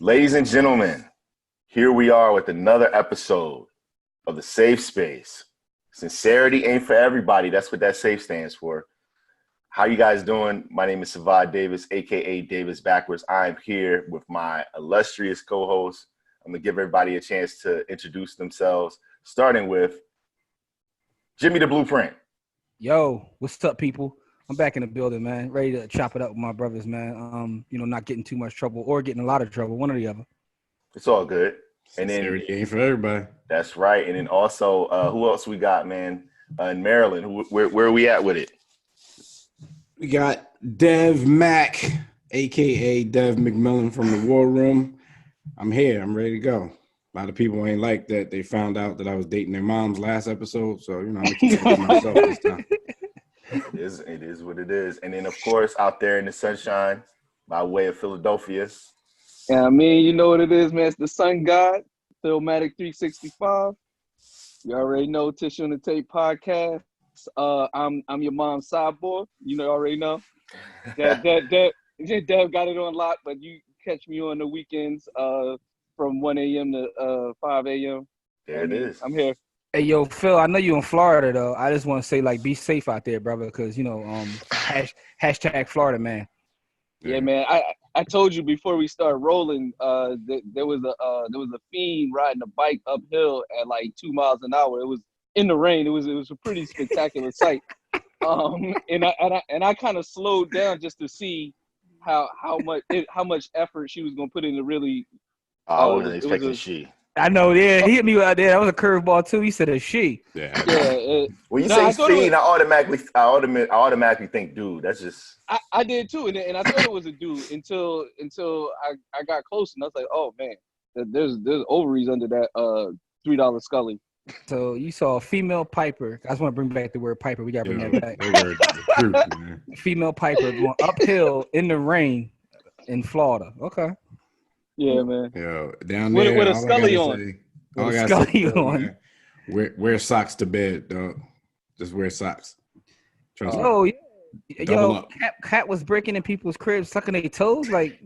Ladies and gentlemen, here we are with another episode of the Safe Space. Sincerity Ain't For Everybody. That's what that SAFE stands for. How you guys doing? My name is Savad Davis, a.k.a. Davis Backwards. I'm here with my illustrious co-host. I'm going to give everybody a chance to introduce themselves, starting with Jimmy the Blueprint. Yo, what's up, people? I'm back in the building, man. Ready to chop it up with my brothers, man. Not getting too much trouble or getting a lot of trouble, one or the other. It's all good. And then Sincerity ain't for everybody. That's right. And then also, who else we got, man? In Maryland, where are we at with it? We got Dev Mac, a.k.a. Dev McMillan from the War Room. I'm here. I'm ready to go. A lot of people ain't like that. They found out that I was dating their moms last episode. So, I'm going to keep it to myself this time. It is what it is. And then, of course, out there in the sunshine, by way of Philadelphia. Yeah, I mean, you know what it is, man. It's the Sun God, Philmatic 365. You already know, Tissue on the Tape podcast. I'm your mom's cyborg. You know, already know. Dev got it on lock, but you catch me on the weekends from 1 a.m. to 5 a.m. There it is. I'm here. Hey, yo, Phil, I know you in Florida, though. I just want to say, be safe out there, brother, because, hashtag Florida, man. Yeah, man. I told you before we start rolling, there was a fiend riding a bike uphill at like 2 miles an hour. It was in the rain. It was a pretty spectacular sight. And I kind of slowed down just to see how much effort she was gonna put in to really. I wasn't expecting she. I know, yeah. He hit me out there. That was a curveball too. He said a she. Yeah. When you say fiend, I automatically think dude. That's just. I did too, and I thought it was a dude until I got close, and I was like, oh man, there's ovaries under that $3 Scully. So you saw a female piper. I just want to bring back the word piper. We got to bring that back. Female piper going uphill in the rain in Florida. Okay. Yeah, man. Yo, down there with a Scully on. With a Scully on. Wear socks to bed, dog. Just wear socks. Trust me. Oh, yeah. Cat was breaking in people's cribs, sucking their toes. Like,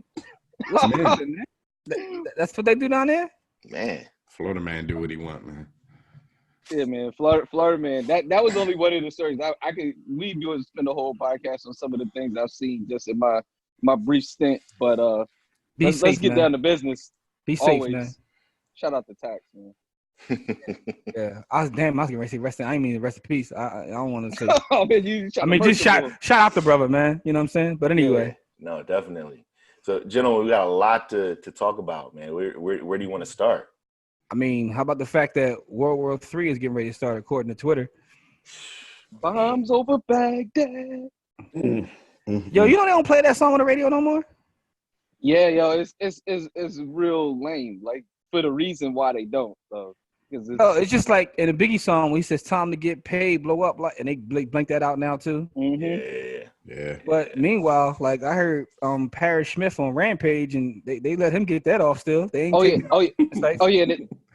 that's what they do down there? Man. Florida man do what he want, man. Yeah, man. Florida man. That was only one of the stories. We do spend a whole podcast on some of the things I've seen just in my brief stint. But let's get down to business. Be safe, man. Shout out to Tax, man. Yeah, I was getting ready to say rest. I ain't mean rest in peace. I don't want to say. Oh, man, just shout out the brother, man. You know what I'm saying? But anyway, no, definitely. So, gentlemen, we got a lot to talk about, man. Where do you want to start? I mean, how about the fact that World War III is getting ready to start, according to Twitter? Bombs over Baghdad. Yo, you know they don't play that song on the radio no more? Yeah, yo, it's real lame. Like, for the reason why they don't. So, it's just like in a Biggie song when he says "time to get paid, blow up," and they blank that out now too. Mm-hmm. Yeah. But meanwhile, I heard Parrish Smith on Rampage, and they let him get that off still. They ain't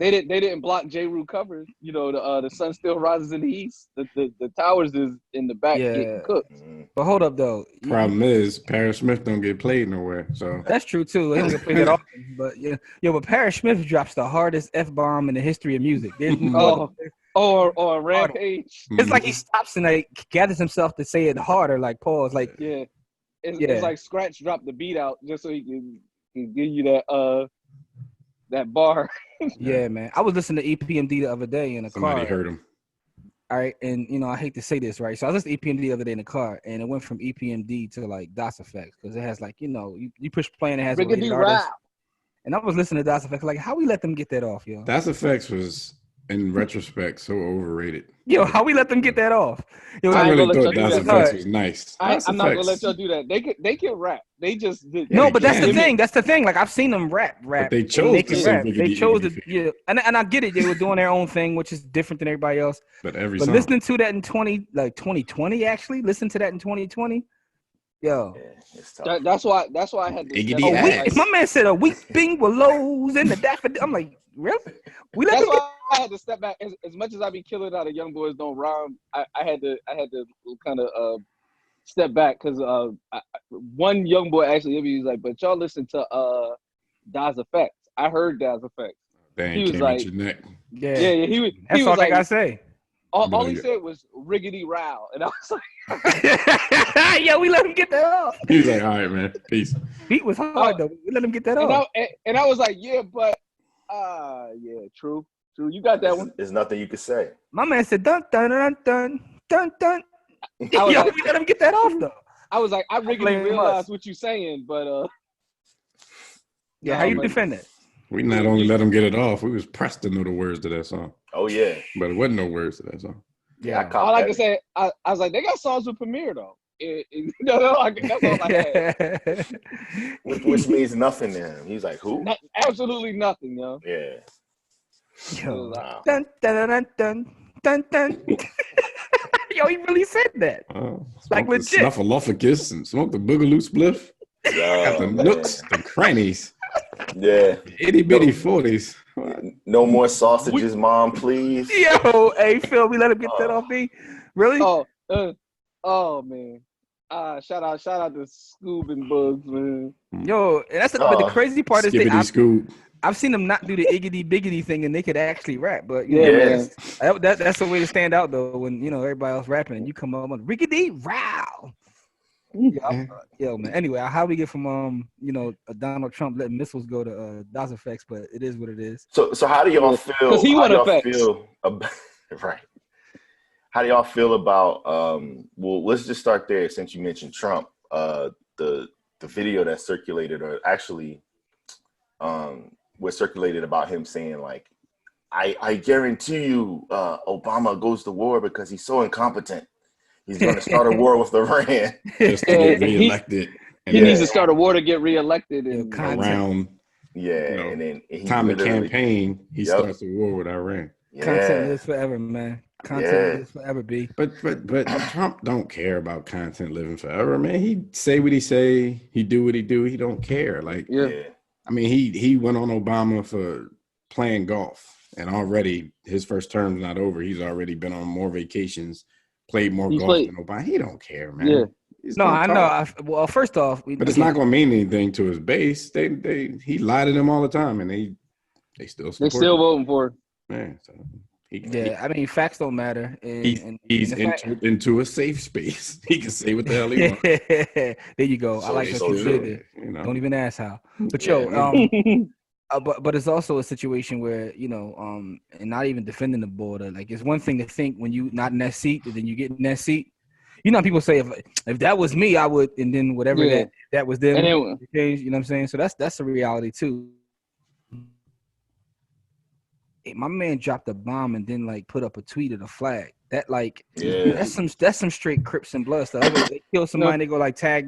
They didn't block J. Rue covers. You know, the sun still rises in the east. The towers is in the back getting cooked. But hold up though. Problem is Parrish Smith don't get played nowhere. So that's true too. He don't get played that often. But but Parrish Smith drops the hardest F-bomb in the history of music. Or Rampage. It's like he stops and gathers himself to say it harder, pause. It's like Scratch dropped the beat out just so he can give you that bar. Yeah, man. I was listening to EPMD the other day in a car. Somebody heard him. All right, and I hate to say this, right? So I was listening to EPMD the other day in the car, and it went from EPMD to DOS effects because it has you push play and it has Rickety Rap. And I was listening to DOS effects how we let them get that off, yo? DOS effects was in retrospect so overrated. Yo, how we let them get that off? Yo, I really thought DOS effects was nice. I'm not gonna let y'all do that. They can rap. They just did. No, but that's the thing. That's the thing. I've seen them rap. But they chose to rap. They chose to, and I get it. They were doing their own thing, which is different than everybody else. But listening to that in 2020, actually, listen to that in 2020. Yo, that's why I had to. If my man said a weeping willows in the daffodil, I'm like, really? That's why I had to step back. As much as I be killing out of Young Boys Don't Rhyme, I had to kind of step back because one young boy actually he was like, but y'all listen to Das.F.E. I heard Das.F.E. Dang, He was came like, at your neck. Yeah, yeah. He that's was all they like, gotta say. all he said was riggedy row, and I was like, yeah, we let him get that off. He was like, all right, man, peace. Beat was hard though. We let him get that and off. I was like, yeah, but yeah, true. You got that one. There's nothing you could say. My man said dun dun dun dun dun dun. Yo, like, we let him get that off though. I was like, I riggedy realized what you're saying, but yeah, how you defend it? We not only let him get it off, we was pressed to know the words to that song. Oh yeah, but it wasn't no words to that song. Yeah, all I can say, I was like, they got songs with Premier though. That's all I had. Which means nothing to him. He's like, who? Absolutely nothing, yo. Yeah. Yo, wow. Dun dun dun dun dun dun. Yo, he really said that. Like legit. Snuffleupagus and smoke the boogaloo spliff. Got the nooks, the crannies. Yeah. Itty bitty 40s. No more sausages, mom, please. Yo, hey Phil, we let him get that off me. Really? Oh man. Shout out to Scoob and Bugs, man. Yo, and that's but the crazy part is Scoob. I've seen them not do the iggity biggity thing, and they could actually rap. But you know, that's the way to stand out though. When you know everybody else rapping, and you come up with riggedy row. Yo, man. Anyway, how we get from Donald Trump letting missiles go to Das.F.E, but it is what it is. So how do y'all feel? Because he want effects. Right. How do y'all feel about? Well, let's just start there since you mentioned Trump. The video that circulated, or actually, was circulated about him saying like, I guarantee you, Obama goes to war because he's so incompetent. He's going to start a war with Iran just to get reelected. He needs to start a war to get reelected. And around, and then time of campaign, he starts a war with Iran. Content lives forever, man. Content lives forever, B. But Trump don't care about content living forever, man. He say what he say, he do what he do. He don't care. Like, I mean, he went on Obama for playing golf, and already his first term's not over. He's already been on more vacations. Played more golf than Obama. He don't care, man. Yeah. No, I know. Well, first off, but it's not going to mean anything to his base. He lied to them all the time, and they still support they still him. voting for him. Man, so I mean, facts don't matter. He's entered into a safe space. He can say what the hell he wants. There you go. So I like that you said it. Don't even ask how. But but it's also a situation where, and not even defending the border. Like, it's one thing to think when you not in that seat, but then you get in that seat. You know, people say if that was me, I would, and then whatever that was them, change. You know what I'm saying? So that's a reality too. Hey, my man dropped a bomb and then like put up a tweet of the flag. That that's some straight Crips and Blood stuff. They kill somebody, they go like tag.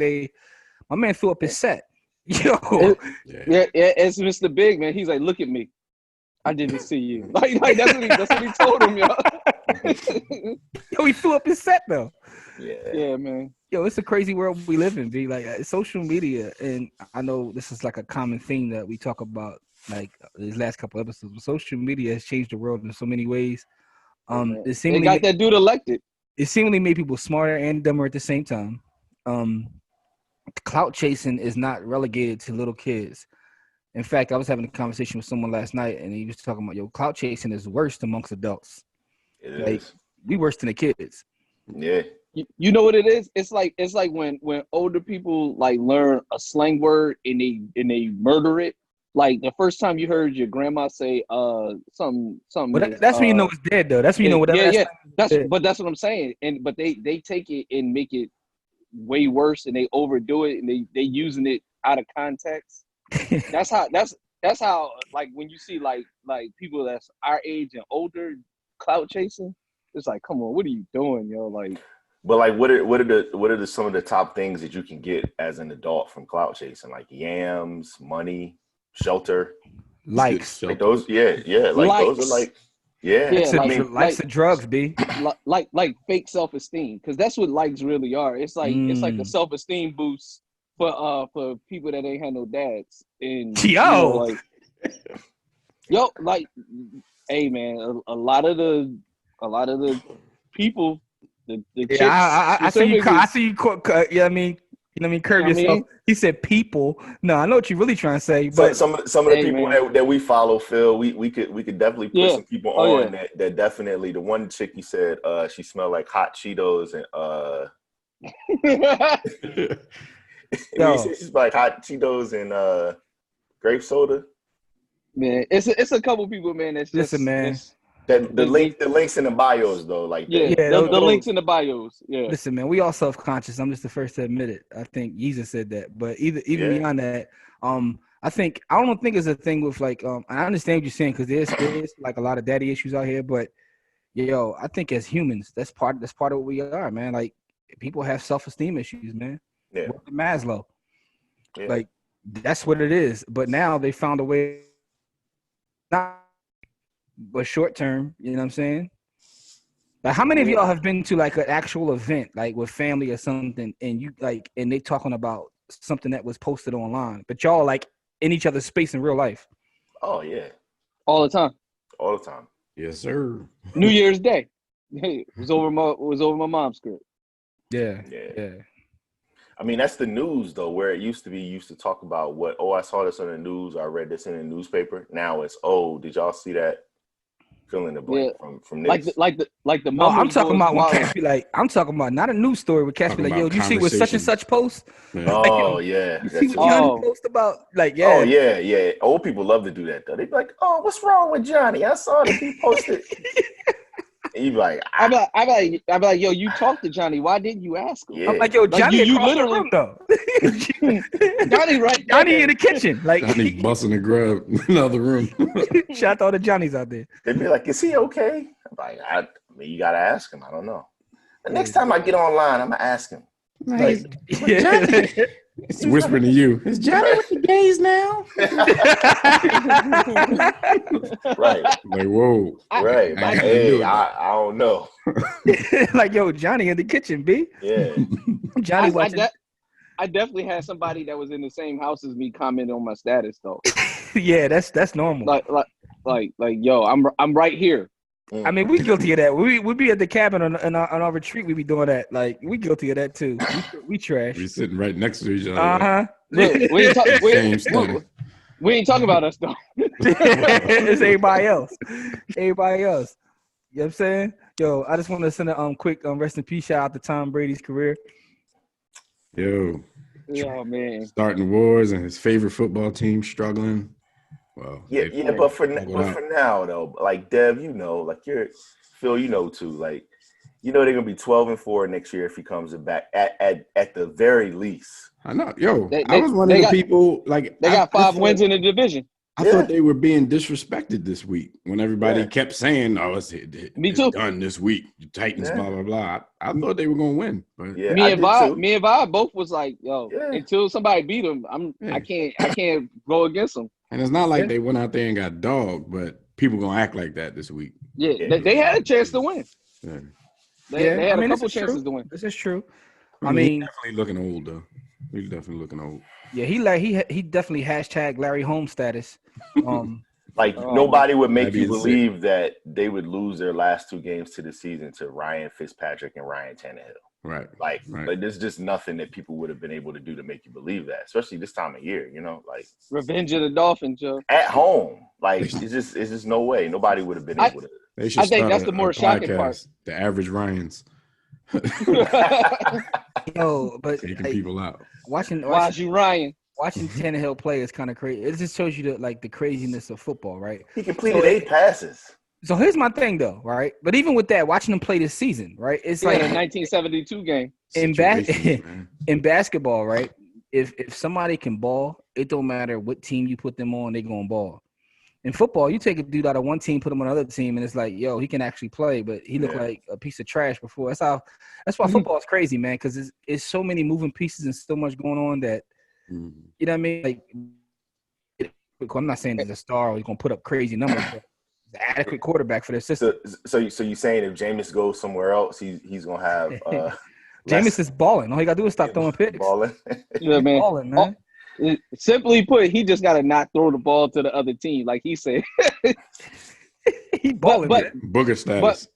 My man threw up his set. Yo, it's Mr. Big, man. He's like, look at me, I didn't see you. Like that's what he told him, yo. Yo, he threw up his set though. Yeah, man. Yo, it's a crazy world we live in, B. Like social media, and I know this is like a common theme that we talk about, like these last couple episodes. But social media has changed the world in so many ways. It got that dude elected. It seemingly made people smarter and dumber at the same time. Clout chasing is not relegated to little kids. In fact, I was having a conversation with someone last night, and he was talking about, clout chasing is worse amongst adults. It is. We worse than the kids. Yeah. You know what it is? It's like when older people like learn a slang word and they murder it. Like the first time you heard your grandma say something. But that's when you know it's dead though. That's when you know whatever. That's what I'm saying. But they take it and make it way worse, and they overdo it, and they using it out of context. That's how like when you see like people that's our age and older clout chasing, it's like, come on, what are you doing, yo? Like, but like, what are some of the top things that you can get as an adult from clout chasing? Like yams, money, shelter, likes, like those. Like likes. Those are like, likes and drugs, B. Like fake self-esteem, because that's what likes really are. It's like a self-esteem boost for people that ain't had no dads. And hey man, a lot of the people, the chicks, I see you. Yeah, I mean, You know what I mean? Curb yourself. I mean? He said people. No, I know what you're really trying to say. But some of the people that we follow, Phil, we could definitely put some people on that definitely. The one chick you said she smelled like hot Cheetos and she's like hot Cheetos and grape soda. Man, it's a couple people, man. That's just listen, man. The links in the bios though, like the links in the bios. Yeah. Listen, man, we all self-conscious. I'm just the first to admit it. I think Jesus said that, but even beyond that, I don't think it's a thing with like I understand what you're saying because there's like a lot of daddy issues out here, but I think as humans, that's part of what we are, man. Like people have self-esteem issues, man. Yeah. With Maslow, like that's what it is. But now they found a way. Not but short term, you know what I'm saying? Like how many of y'all have been to like an actual event, like with family or something, and you like and they talking about something that was posted online, but y'all like in each other's space in real life? Oh yeah. All the time. All the time. Yes, sir. New Year's Day. It was over my mom's crib. Yeah. I mean, that's the news, though, where it used to be, you used to talk about I saw this on the news, I read this in the newspaper. Now it's, did y'all see that? Fill in the blank from this. Like the no, I'm talking about when cats be like, I'm talking about not a news story where cats be like, yo, you see what such and such post? Yeah. Like, you see what Johnny post about? Like, yeah. Oh, yeah. Old people love to do that, though. They be like, oh, what's wrong with Johnny? I saw that he posted. And you be like, I'm like, yo, you talked to Johnny. Why didn't you ask him? Yeah. I'm like, yo, Johnny, you literally room, though. Johnny in the kitchen, like Johnny busting a grub in another room. Shout out to all the Johnnies out there. They'd be like, is he okay? I'm like, I mean, you gotta ask him. I don't know. The next time I get online, I'm gonna ask him. Like, Johnny, it's whispering to you. Is Johnny with the gays now? Right. Like, whoa. Right. Like, hey, I don't know. Like, yo, Johnny in the kitchen, B. Yeah. Johnny watching. I definitely had somebody that was in the same house as me comment on my status, though. Yeah, that's normal. Like, yo, I'm right here. I mean, we guilty of that. We be at the cabin on our retreat. We be doing that. Like, we guilty of that too. We trash. We sitting right next to each other. Look, we ain't talking about us though. It's everybody else. Everybody else. You know what I'm saying? Yo, I just want to send a quick rest in peace shout out to Tom Brady's career. Yo, man, starting wars and his favorite football team struggling. Well, but for now though, like Dev, like Phil, too, like they're gonna be 12-4 next year if he comes back at the very least. I know, I was one of the people like they got 5 wins in the division. I thought they were being disrespected this week when everybody kept saying, "Oh, it's done this week." The Titans, blah blah blah. I thought they were gonna win, but me and Vi both was like, "Yo, until somebody beat them, I can't go against them." And it's not like they went out there and got dogged, but people gonna act like that this week. Yeah, they had a chance to win. Yeah. They had a couple chances to win. This is true. I mean, he's definitely looking old though. He's definitely looking old. Yeah, he definitely hashtag Larry Holmes status. Nobody would make you believe that they would lose their last 2 games to the season to Ryan Fitzpatrick and Ryan Tannehill. Right. Like there's just nothing that people would have been able to do to make you believe that, especially this time of year, like revenge of the Dolphins, Joe. At home. Like it's just no way. Nobody would have been able to. I think that's the more shocking part. The average Ryans. Yo, but taking people out. Watching Ryan. Watching Tannehill play is kind of crazy. It just shows you the craziness of football, right? He completed 8 passes. So here's my thing, though, right? But even with that, watching him play this season, right? It's like a 1972 game. In basketball, right? If somebody can ball, it don't matter what team you put them on, they gonna ball. In football, you take a dude out of one team, put him on another team, and it's like, yo, he can actually play, but he looked like a piece of trash before. That's why football is crazy, man, because it's so many moving pieces and so much going on that, you know what I mean? Like, I'm not saying he's a star or he's gonna put up crazy numbers, but the adequate quarterback for their system. So you saying if Jameis goes somewhere else, he's gonna have Jameis is balling. All he gotta do is stop throwing picks. Balling. Yeah, man. Balling, man. Simply put, he just gotta not throw the ball to the other team, like he said. He balling, but booger status.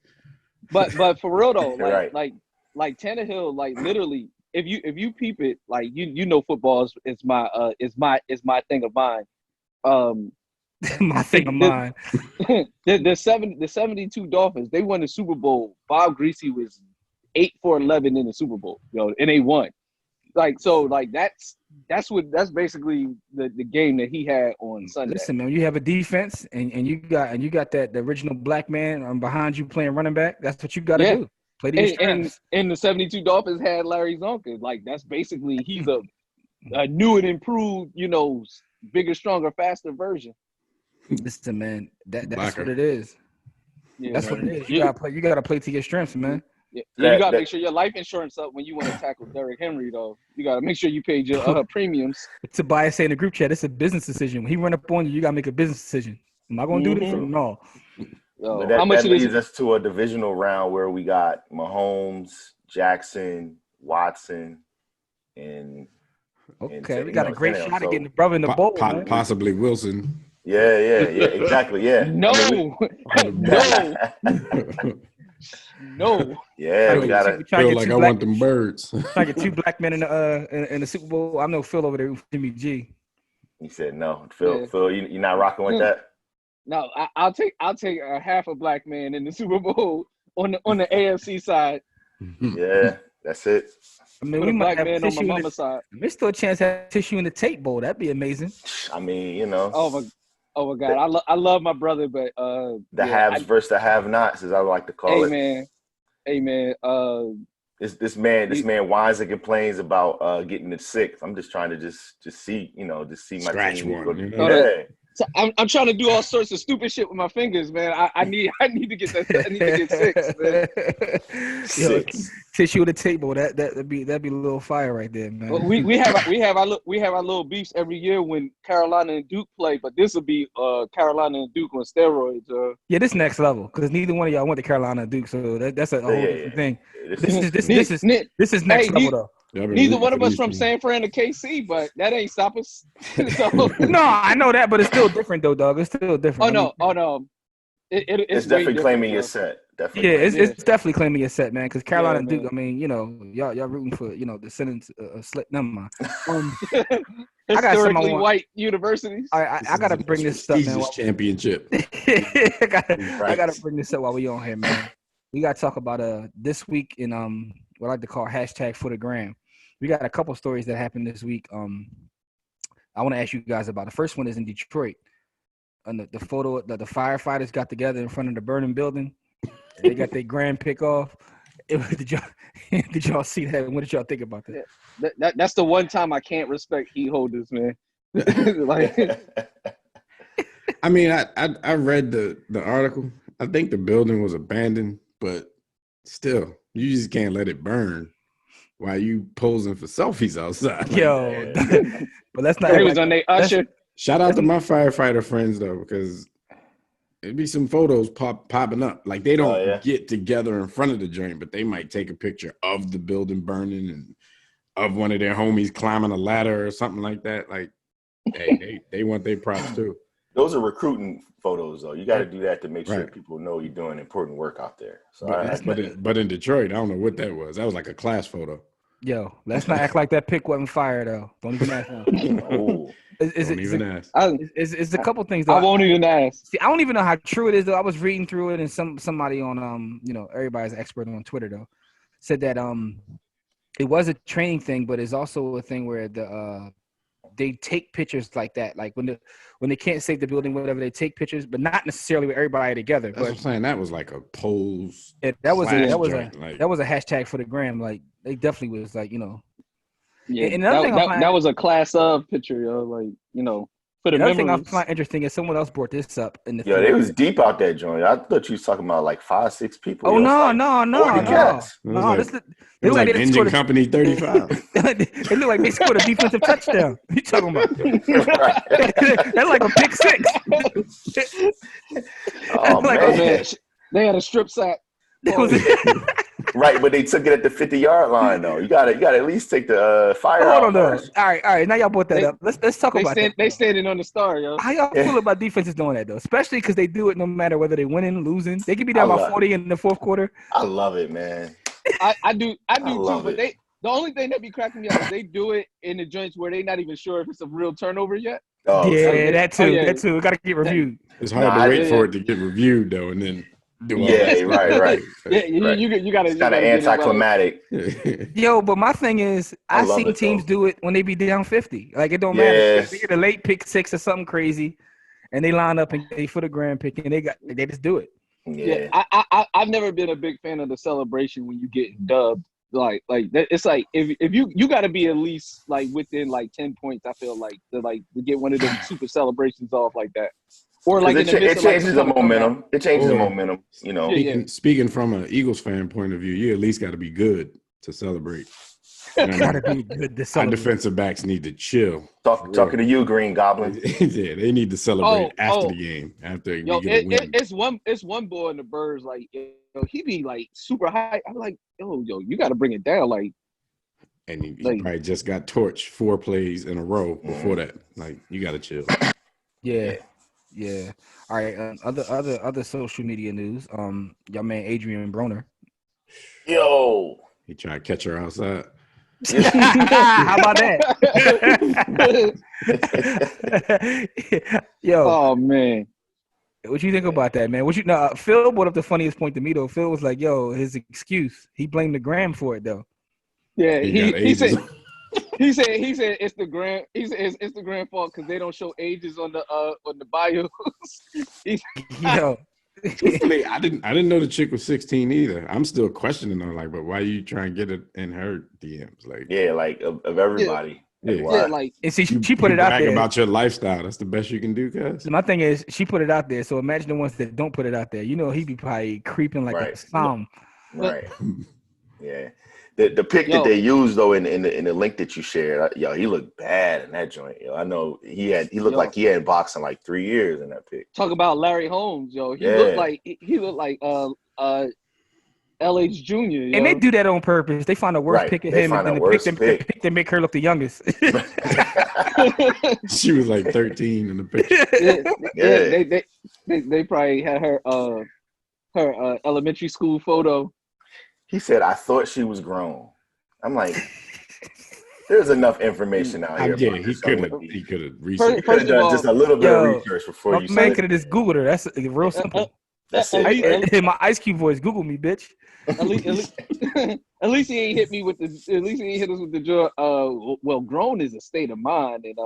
But for real though, right. like Tannehill, like literally if you peep it, like you know football is my thing of mine. My thing of mine. The 72 Dolphins, they won the Super Bowl. Bob Greasy was 8 for 11 in the Super Bowl, and they won. Like, so, like, that's basically the game that he had on Sunday. Listen, man, you have a defense and you got that the original black man behind you playing running back. That's what you got to do. Play these strengths. And the 72 Dolphins had Larry Zonka. Like, that's basically he's a new and improved, bigger, stronger, faster version. Listen, man, that's what it is. Yeah, that's what it is. You gotta play to your strengths, man. Yeah, you gotta make sure your life insurance up when you want to tackle Derrick Henry, though. You gotta make sure you paid your premiums. Tobias say in the group chat, it's a business decision. When he run up on you, you gotta make a business decision. Am I gonna do this or no? But that leads us to a divisional round where we got Mahomes, Jackson, Watson, and we got a great shot at getting the brother in the bowl. Possibly Wilson. Yeah, exactly. Yeah. No. Yeah, we gotta feel like I want them birds. Trying to get two black men in the Super Bowl. I know Phil over there with Jimmy G. He said no. Phil, you're not rocking with that? No, I'll take a half a black man in the Super Bowl on the AFC side. Yeah, that's it. I mean, we might have tissue on my mama's side. There's still a chance to have tissue in the tape bowl. That'd be amazing. I mean, Oh my God, I love my brother, but the haves versus the have-nots, as I like to call it. Hey man. This man whines and complains about getting it sick. I'm just trying to just see my scratch team. One. Yeah. So I'm trying to do all sorts of stupid shit with my fingers, man. I need to get that. I need to get 6, man. 6. Tissue at the table. That'd be a little fire right there, man. Well, we have our little beefs every year when Carolina and Duke play, but this will be Carolina and Duke on steroids. Yeah, this next level because neither one of y'all went to Carolina and Duke, so that's a whole different thing. This is next level though. Neither one of us from San Fran to KC, but that ain't stop us. No, I know that, but it's still different though, dog. It's still different. Oh no. It's definitely claiming your set. Definitely. Yeah, it's definitely claiming your set, man. Because Carolina and Duke, I mean, y'all rooting for the sentence slip. Never mind. I got historically white universities. I gotta bring this stuff, man. Championship. I gotta bring this up while we on here, man. We gotta talk about this week in what I like to call #ForTheGram. We got a couple stories that happened this week. I want to ask you guys about. The first one is in Detroit. And the photo that the firefighters got together in front of the burning building. They got their grand pick off. Did y'all see that? And what did y'all think about that? That's the one time I can't respect heat holders, man. I mean, I read the article. I think the building was abandoned, but still, you just can't let it burn while you posing for selfies outside. Yo, but let's not. It was on their usher. Shout out to my firefighter friends though, because it'd be some photos popping up. Like they don't get together in front of the joint, but they might take a picture of the building burning and of one of their homies climbing a ladder or something like that. Like, hey, they want their props too. Those are recruiting photos, though. You got to do that to make sure people know you're doing important work out there. So, but in Detroit, I don't know what that was. That was like a class photo. Yo, let's not act like that pic wasn't fire though. Don't even ask. It's a couple things. Though. I won't even ask. See, I don't even know how true it is though. I was reading through it, and somebody on everybody's expert on Twitter though said that it was a training thing, but it's also a thing where they take pictures like that, like when they can't save the building, whatever, they take pictures, but not necessarily with everybody together. That's what I'm saying. That was like a pose. That was a hashtag for the gram. Like they definitely was like Yeah, and that was a class of picture, like for the another thing I memories. find interesting is someone else brought this up in the. Yo, it was deep out that joint. I thought you was talking about like 5-6 people. Oh no. This look like Engine Company 35. They look like they scored a defensive touchdown. You talking about? That's like a pick six. Oh man, they had a strip sack. Right, but they took it at the 50-yard line though. You gotta at least take the fire out. Hold on, all right. Now y'all brought that up. Let's talk about that. They standing on the star, yo. How y'all feel about defenses doing that though? Especially because they do it no matter whether they winning, losing. They could be down by 40 in the fourth quarter. I love it, man. I do too. But The only thing that be cracking me up is they do it in the joints where they not even sure if it's a real turnover yet. Oh, yeah, that too. That too. It got to get reviewed. It's hard to wait for it to get reviewed though, and then do all that. Right. Yeah, you got to. It's kind of anticlimactic. Yo, but my thing is, I've seen teams do it when they be down 50. Like it don't matter. If they get a late pick 6 or something crazy, and they line up and they for the grand pick, and they just do it. Yeah, I've never been a big fan of the celebration when you get dubbed. Like it's like if you got to be at least like within like 10 points. I feel like to get one of them super celebrations off like that, or like it changes the momentum. It changes the momentum. You know, speaking from an Eagles fan point of view, you at least got to be good to celebrate. Gotta be good to celebrate. Our defensive backs need to chill. Talking to you, Green Goblin. Yeah, they need to celebrate after the game. After we get a win. It's one boy in the birds like he be like super high. I'm like yo, you got to bring it down like. And he probably just got torched 4 plays in a row before that. Like you got to chill. Yeah. All right. Other social media news. Y'all man Adrien Broner. Yo. He trying to catch her outside. How about that? Yo. Oh man. What you think about that, man? Phil brought up the funniest point to me though. Phil was like, "Yo, his excuse. He blamed the gram for it though." Yeah, he said it's the gram. He said it's the gram fault because they don't show ages on the bios. Yo. I didn't know the chick was 16 either. I'm still questioning her, like, but why are you trying to get it in her DMs? Like, yeah, like of everybody. Yeah, like and see, she put it out there about your lifestyle. That's the best you can do, guys. My thing is, she put it out there. So imagine the ones that don't put it out there. You know, he be probably creeping like a sound. Right. Yeah. The pic that they used though in the link that you shared, he looked bad in that joint. I know he looked like he had boxing like 3 years in that pic. Talk about Larry Holmes, yo. He looked like LH Jr. Yo. And they do that on purpose. They find the worst pic of him and then the pic that make her look the youngest. She was like 13 in the picture. They probably had her elementary school photo. He said, "I thought she was grown." I'm like, there's enough information out here. Yeah, he could have researched. Could have done just a little bit of research before you said it. Man could have just Googled her. That's real simple. That's it. In my Ice Cube voice, Google me, bitch. At least he ain't hit me with the. At least he ain't hit us with the joy. Well, grown is a state of mind, and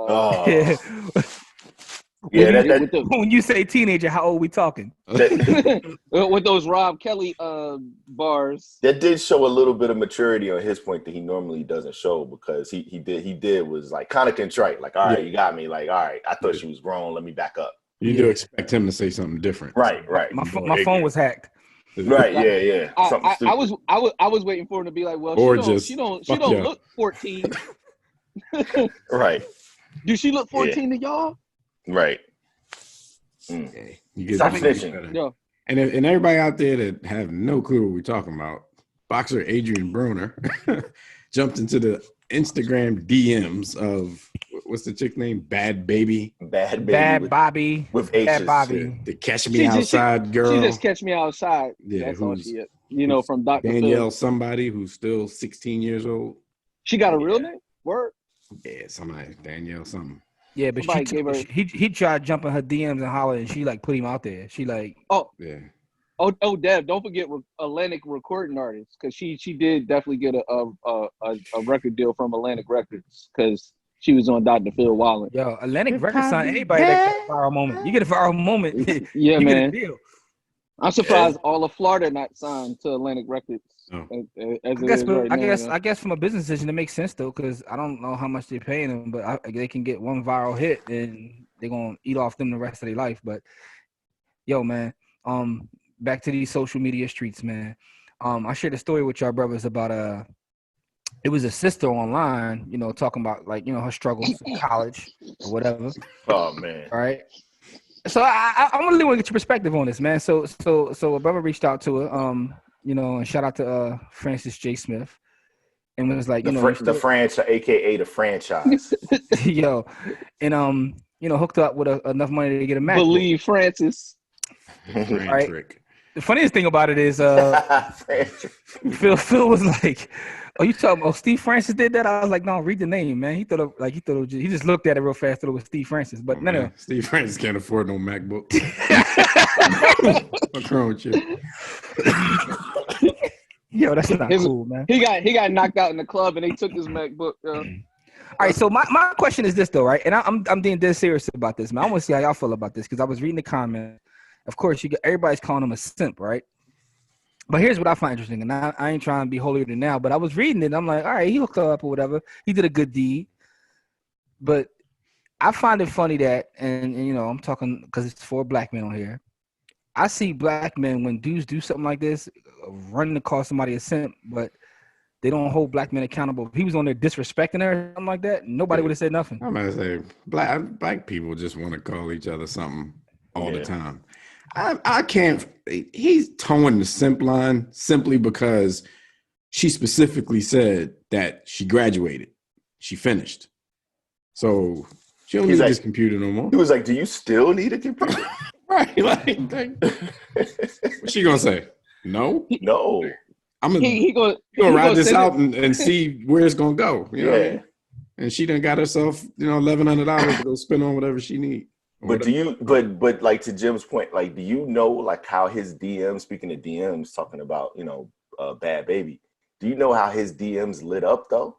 when you say teenager, how old we talking? With those Rob Kelly bars. That did show a little bit of maturity on his point that he normally doesn't show, because he did was like kind of contrite. Like, all right, you got me. Like, all right, I thought she was grown. Let me back up. You do expect him to say something different. Right. My phone was hacked. Right, yeah. I was waiting for him to be like, well, she don't look 14. Right. Do she look 14 to y'all? Right. You get and everybody out there that have no clue what we're talking about, boxer Adrien Broner jumped into the Instagram DMs of what's the chick name? Bad Bobby with H's. Bad Bobby. The Catch Me Outside girl. She just Catch Me Outside. Yeah, that's all she is. From Dr. Danielle Phil. Somebody who's still 16 years old. She got a real name? Word? Yeah, somebody Danielle something. Yeah, but he tried jumping her DMs and holler, and she like put him out there. She like, Dev, don't forget Atlantic recording artist, because she did definitely get a record deal from Atlantic Records because she was on Dr. Phil Wallen. Yo, Atlantic Records signed anybody that gets a viral moment. You get a viral moment, yeah, you man. Get a deal. I'm surprised all of Florida not signed to Atlantic Records. I guess from a business decision it makes sense though, because I don't know how much they're paying them, but they can get one viral hit and they're gonna eat off them the rest of their life. But yo, man, back to these social media streets, man. I shared a story with y'all brothers about it was a sister online, talking about like her struggles in college or whatever. Oh man, all right. So I really want to get your perspective on this, man. So a brother reached out to her, and shout out to Francis J. Smith, and was like, the franchise, aka the franchise, yo, and hooked up with enough money to get a MacBook. Believe Francis, right? The funniest thing about it is, Phil was like, "Oh, you talking about Steve Francis did that?" I was like, "No, read the name, man." He just looked at it real fast, thought it was Steve Francis. But no. Steve Francis can't afford no MacBook. What's wrong with you? Yo, that's not cool, man. He got knocked out in the club, and they took his MacBook. All right, so my question is this though, right? And I'm being dead serious about this, man. I want to see how y'all feel about this because I was reading the comments. Of course, everybody's calling him a simp, right? But here's what I find interesting, and I ain't trying to be holier than now, but I was reading it, and I'm like, all right, he hooked her up or whatever. He did a good deed. But I find it funny that, and you know, I'm talking because it's for black men on here. I see black men, when dudes do something like this, running to call somebody a simp, but they don't hold black men accountable. If he was on there disrespecting her or something like that, nobody would have said nothing. I'm going to say, black people just want to call each other something all the time. I can't. He's towing the simp line simply because she specifically said that she graduated, she finished, so she don't need this computer no more. He was like, "Do you still need a computer?" Right? Like, what's she gonna say? No. I'm gonna ride this out and see where it's gonna go. You know what I mean? And she done got herself, $1,100 to go spend on whatever she needs. But do you, but like to Jim's point, like, do you know like how his DMs, speaking of DMs, talking about, Bad Baby, do you know how his DMs lit up though?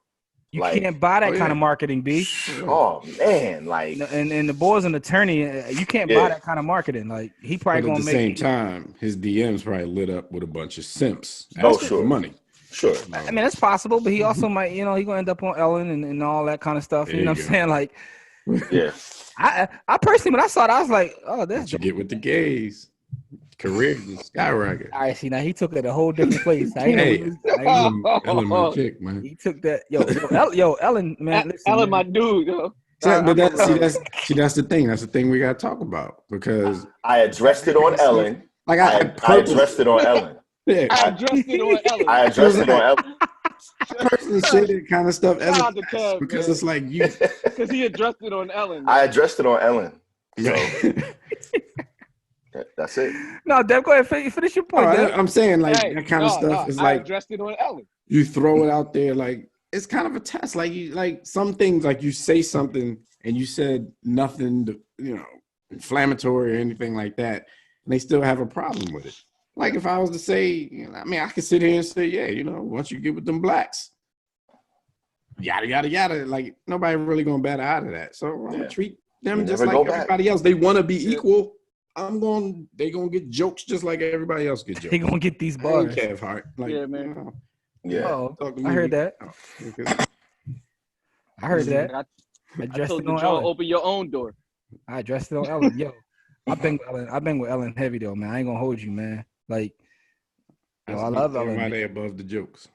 You can't buy that kind of marketing, B. Oh man, like, and the boy's an attorney. You can't buy that kind of marketing. Like, he probably gonna make. At the same time, his DMs probably lit up with a bunch of simps. Sure, money. Sure. I mean, that's possible, but he also might, he gonna end up on Ellen and all that kind of stuff. You know what I'm saying? Like, yeah. I personally, when I saw it, I was like, oh, that's you get with the gays. Career skyrocket. All right, see, now he took it a whole different place. Ellen, my chick, man. He took that, Ellen, man. Listen, Ellen, man. my dude, yo. But that's the thing. That's the thing we gotta talk about because I addressed it on Ellen. Like I addressed it on Ellen. Yeah, I addressed it on Ellen. I addressed it on Ellen. I personally say that kind of stuff because it's like you. Because he addressed it on Ellen. I addressed it on Ellen. So that's it. No, Dev, go ahead. Finish your point. I'm saying like that kind of stuff is like I addressed it on Ellen. You throw it out there like it's kind of a test. Like some things, like you say something and you said nothing, inflammatory or anything like that, and they still have a problem with it. Like if I was to say, I could sit here and say, once you get with them blacks, yada, yada, yada, like nobody really going to bat out of that. So I'm going to treat them just like everybody else. They want to be equal. They going to get jokes just like everybody else get jokes. They going to get these bars. Kev Hart. Like, yeah, man. I heard that. I heard that. I told you to open your own door. I addressed it on Ellen. Yo, I've been with Ellen heavy though, man. I ain't gonna hold you, man. Like, I love Ellen. Why they above the jokes?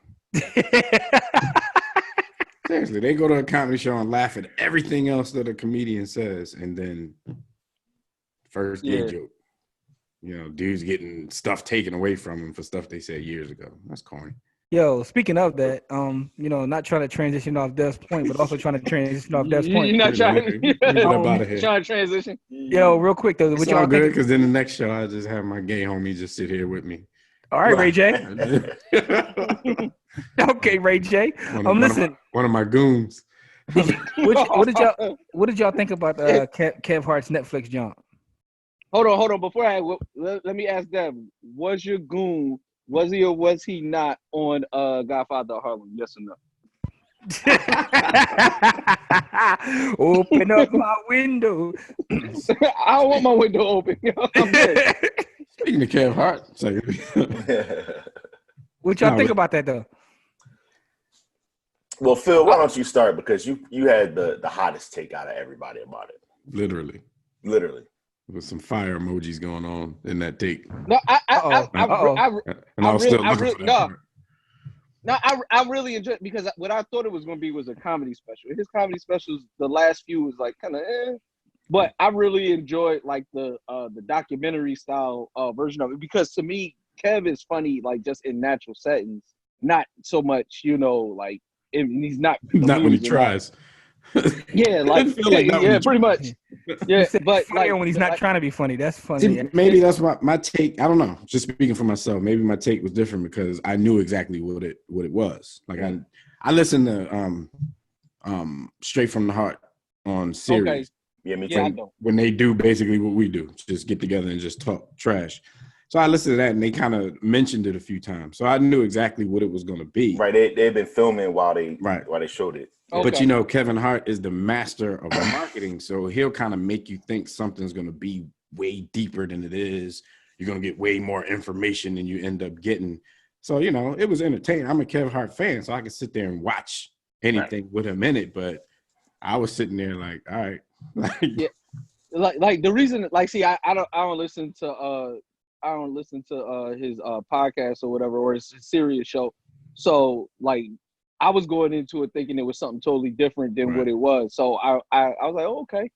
Seriously, they go to a comedy show and laugh at everything else that a comedian says, and then first gay joke, dudes getting stuff taken away from them for stuff they said years ago. That's corny. Yo, speaking of that, not trying to transition off Dev's point, but also trying to transition off Dev's point. You're not trying to transition. Yo, real quick though, it's all good because then the next show I just have my gay homie just sit here with me. All right, Ray J. Okay, Ray J. Listen. One of my goons. What did y'all think about Kev Hart's Netflix jump? Hold on. Before let me ask Dev, was your goon? Was he or was he not on Godfather of Harlem? Yes or no? Open up my window. I don't want my window open. I'm good. Speaking of Kev Hart, what y'all think about that though? Well, Phil, why don't you start because you had the hottest take out of everybody about it. Literally. With some fire emojis going on in that take. No, I really enjoyed it because what I thought it was going to be was a comedy special. His comedy specials, the last few was like kind of but I really enjoyed like the documentary style version of it because to me, Kev is funny like just in natural settings, not so much like and he's not when he tries. Yeah, like pretty much. Yeah, but funnier like when he's not trying to be funny. That's funny. See, maybe that's my take. I don't know. Just speaking for myself, maybe my take was different because I knew exactly what it was. Like I listened to Straight from the Heart on series. Okay. Yeah, me too. When they do basically what we do, just get together and just talk trash. So I listened to that and they kind of mentioned it a few times. So I knew exactly what it was going to be. Right. They've been filming while they showed it. Okay. But you know, Kevin Hart is the master of marketing. So he'll kind of make you think something's going to be way deeper than it is. You're going to get way more information than you end up getting. So, you know, it was entertaining. I'm a Kevin Hart fan, so I could sit there and watch anything with him in it. But I was sitting there like, all right. Yeah. Like the reason, like, see, I don't listen to his podcast or whatever, or his serious show. So like I was going into it thinking it was something totally different than what it was. So I was like, oh, okay,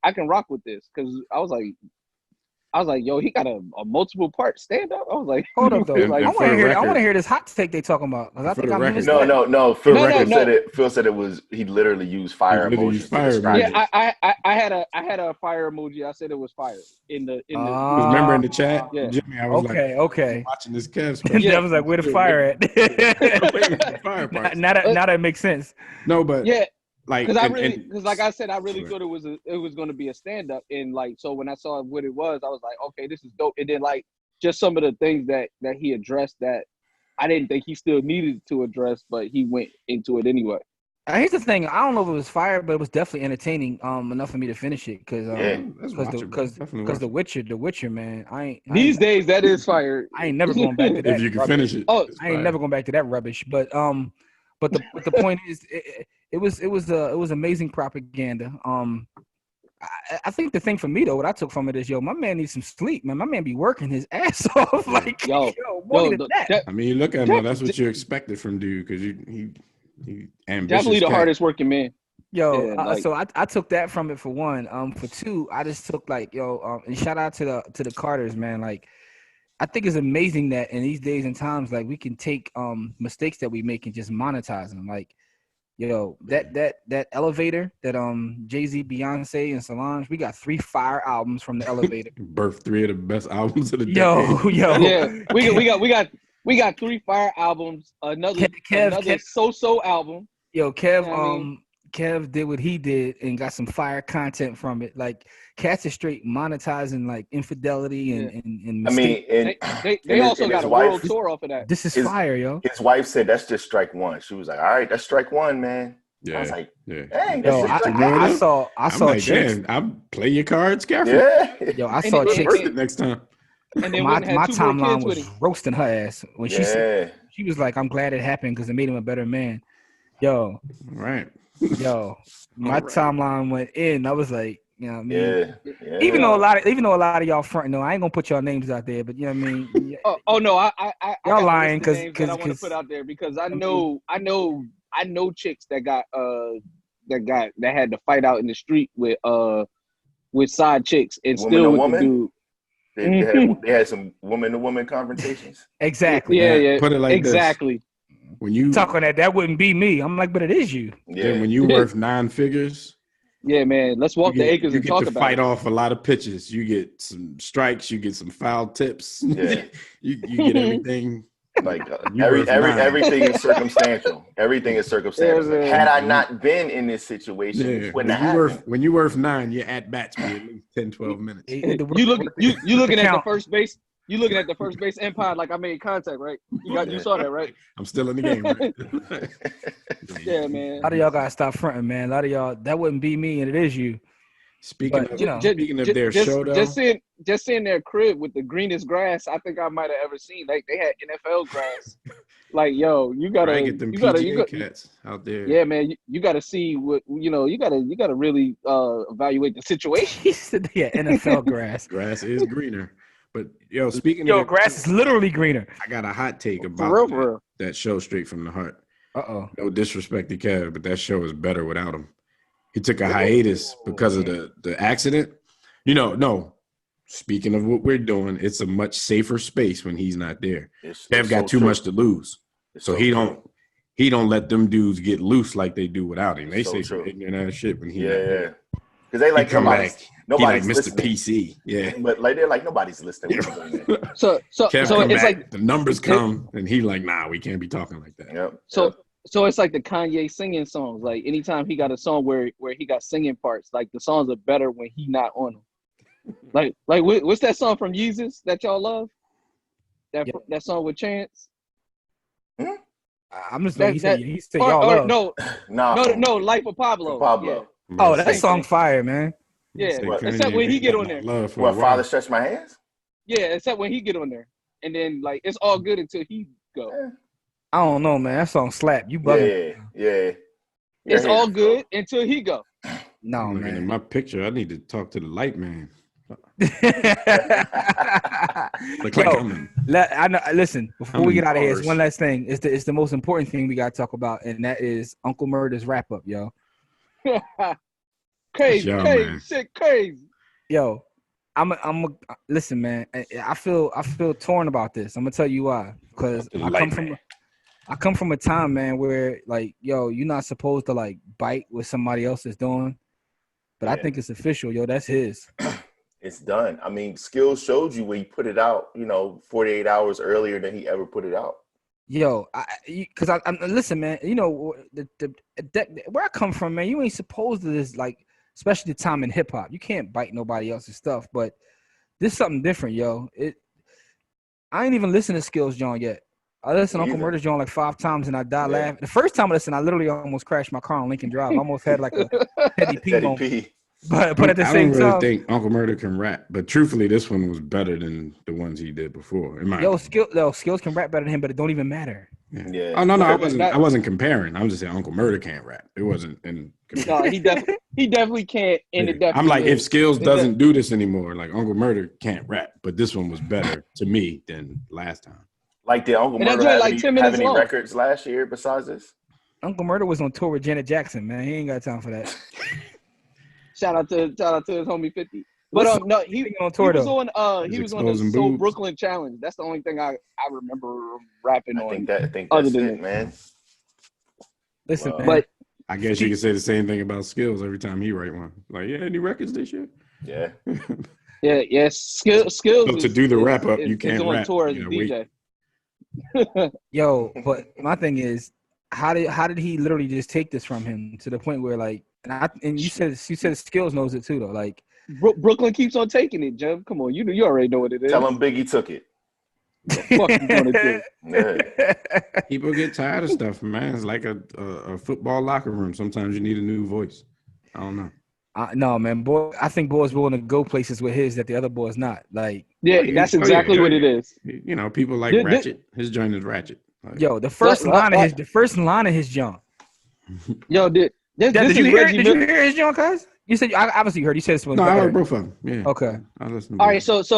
I can rock with this, because I was like, yo, he got a multiple part stand up. I was like, hold up though. Like, I want to hear this hot take they talking about. I think I missed that. No. Phil said it was, he literally used fire emojis to describe it. Yeah, I had a fire emoji. I said it was fire in the remember in the chat, yeah. Jimmy, I was okay. watching this Kev special. Yeah. I was like, where the fire at? Now that makes sense. No, but yeah. Like, because like I said, I really thought it was going to be a stand up, and like, so when I saw what it was, I was like, okay, this is dope. And then like just some of the things that he addressed that I didn't think he still needed to address, but he went into it anyway. Here's the thing: I don't know if it was fire, but it was definitely entertaining enough for me to finish it because the Witcher, man. These days that is fire. I ain't never going back to that. If you can finish it, I ain't never going back to that rubbish. But the point is, it was amazing propaganda. I think the thing for me though, what I took from it is, yo, my man needs some sleep, man. My man be working his ass off, like yo, I mean, you look at him, that's what you expected from dude, because he ambitious. Definitely the hardest working man. Yo, so I took that from it for one. For two, I just took like, yo, and shout out to the Carters, man. Like, I think it's amazing that in these days and times, like, we can take mistakes that we make and just monetize them. Like, yo, that elevator that Jay-Z, Beyonce, and Solange, we got 3 fire albums from the elevator. Birthed 3 of the best albums of the decade. Yo. Yeah, we got 3 fire albums, another so-so album. Yo, Kev did what he did and got some fire content from it. Like, cats are straight monetizing like infidelity and mistake. I mean, they also got a world tour off of that. This is fire, yo. His wife said that's just strike one. She was like, all right, that's strike one, man. Yeah. I was like, dang, yo, I saw like, chicks. I play your cards carefully. Yeah. Yo, I saw chicks. It next time. And then my timeline was roasting her ass when she said, she was like, I'm glad it happened because it made him a better man. Yo. Right. Yo, my timeline went in. I was like, you know what I mean? Yeah. Even though a lot of y'all fronting, I ain't gonna put y'all names out there, but you know what I mean? Oh no, I y'all lying because I want to put out there because I know chicks that had to fight out in the street with side chicks and woman still with woman? the dude. They had some woman-to-woman conversations. Exactly. Yeah. Put it like exactly. This. When you talk on that wouldn't be me. I'm like, but it is you. Yeah. When you worth 9 figures. Yeah, man. Let's walk the acres and talk about it. You get to fight off a lot of pitches. You get some strikes. You get some foul tips. Yeah. you get everything. Like everything is circumstantial. Everything is circumstantial. Yeah, had I not been in this situation, it wouldn't have happened. When you worth 9, you're at bats for at least 10, 12 minutes. You looking at the first base. You looking at the first base empire like I made contact, right? You saw that, right? I'm still in the game, right? Yeah, man. A lot of y'all gotta stop fronting, man. A lot of y'all, that wouldn't be me, and it is you. Speaking of their show, though, just seeing their crib with the greenest grass I think I might have ever seen. Like they had NFL grass. Like, yo, you gotta get them PGA cats out there. Yeah, man, you gotta see what you gotta really evaluate the situation. He said, yeah, NFL grass. Grass is greener. But speaking of grass is literally greener. I got a hot take about that show, Straight from the Heart. No disrespect to Kev, but that show is better without him. He took a hiatus because of the accident. No. Speaking of what we're doing, it's a much safer space when he's not there. Kev got too much to lose, so he don't let them dudes get loose like they do without him. They say some ignorant ass shit when he because they like come back. nobody's Mr. listening. PC. Yeah. But like they're like nobody's listening. So it's like the numbers come, and he like, nah, we can't be talking like that. Yep. So it's like the Kanye singing songs. Like anytime he got a song where he got singing parts, like the songs are better when he not on them. Like what's that song from Yeezus that y'all love? That song with Chance. I'm just he said y'all love. No, Life of Pablo. Pablo. Yeah. Oh, that song fire, man. Yeah, except when he get on there. What, Father Stretch My Hands? Yeah, except when he get on there, and then like it's all good until he go. I don't know, man. That song slap. You bugging? Yeah. It's all good until he go. No, I'm man. in my picture, I need to talk to the light man. I know. Listen, before we get out of here, it's one last thing. It's the most important thing we got to talk about, and that is Uncle Murder's wrap up, yo. Crazy. Yo, listen, man. I feel torn about this. I'm gonna tell you why. Because I come from a time, man, where like, yo, you're not supposed to like bite what somebody else is doing, but I think it's official, yo. That's his. It's done. I mean, Skills showed you when he put it out, 48 hours earlier than he ever put it out. Yo, because I'm listen, man. Where I come from, man, you ain't supposed to this, like, especially the time in hip hop. You can't bite nobody else's stuff, but this is something different, yo. I ain't even listened to Skills John yet. I listened to Uncle Murder's John like 5 times and I died laughing. The first time I listened, I literally almost crashed my car on Lincoln Drive. I almost had like a Teddy P moment. But at the same time, I don't really think Uncle Murder can rap. But truthfully, this one was better than the ones he did before. Skills can rap better than him, but it don't even matter. Yeah. Oh no, I wasn't comparing. I'm just saying Uncle Murder can't rap. It wasn't in comparison. No, he definitely can't. And it definitely I'm like, if Skills doesn't do this anymore, like Uncle Murder can't rap. But this one was better to me than last time. Like, did Uncle Murder have any records last year besides this? Uncle Murder was on tour with Janet Jackson, man. He ain't got time for that. Shout out to his homie 50. But no, he was on the Soul Brooklyn Challenge. That's the only thing I remember rapping on. I think that's it, man. Listen, man. But I guess you could say the same thing about Skills every time he write one. Like, any records this year? Yeah. yeah. Skills. So to do the wrap up, you can't rap. On tour as a DJ. Yo, but my thing is, how did he literally just take this from him to the point where like, and you said Skills knows it too though, like Brooklyn keeps on taking it, Jim. Come on, you already know what it is. Tell him Biggie took it. What the fuck you gonna do? Yeah. People get tired of stuff, man. It's like a football locker room. Sometimes you need a new voice. I don't know. No, man, boy. I think boys willing to go places with his that the other boys not. Like, that's exactly what it is. People like Ratchet. His joint is Ratchet. Like, yo, the first line of his jump. Yo, did you hear his jump, cuz? You said obviously you heard. You said this one. No, I heard both of them. Yeah. Okay. I listened. All right. So. I think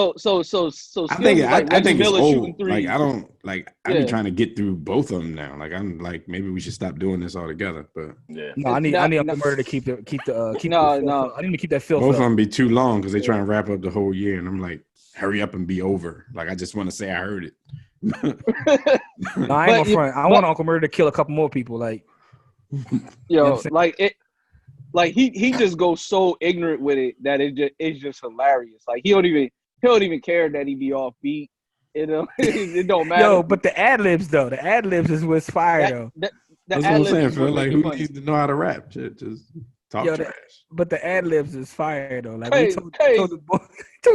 it's old. Like I don't like. I be Yeah. trying to get through both of them now. Like I'm like maybe we should stop doing this altogether. But yeah. No, I need Uncle Murder to keep the No. I need to keep that feel. Both of them be too long because they try and wrap up the whole year, and I'm like, hurry up and be over. Like I just want to say I heard it. No, I ain't gonna front. I want Uncle Murder to kill a couple more people. Like, yo, like it. Like he just goes so ignorant with it that it's just hilarious. Like he don't even care that he be off beat. It don't matter. Yo, but the ad libs though, is what's fire though. That's what I'm saying, Phil. Like who needs to know how to rap? Just talk trash. But the ad libs is fire though. Like crazy. we told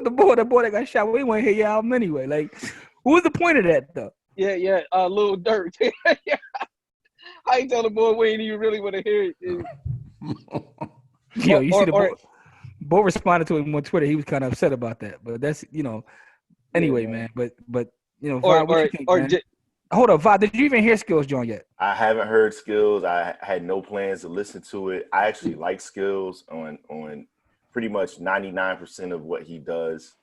the boy that got shot. We want to hear your album anyway. Like, what was the point of that though? Yeah. Lil Durk. I ain't tell the boy we ain't even really want to hear it. Yo, you see the boy responded to him on Twitter. He was kind of upset about that, but that's anyway, man. But Vod, what you think, man? Hold up, Vod, did you even hear Skills John yet? I haven't heard Skills. I had no plans to listen to it. I actually like Skills on pretty much 99% of what he does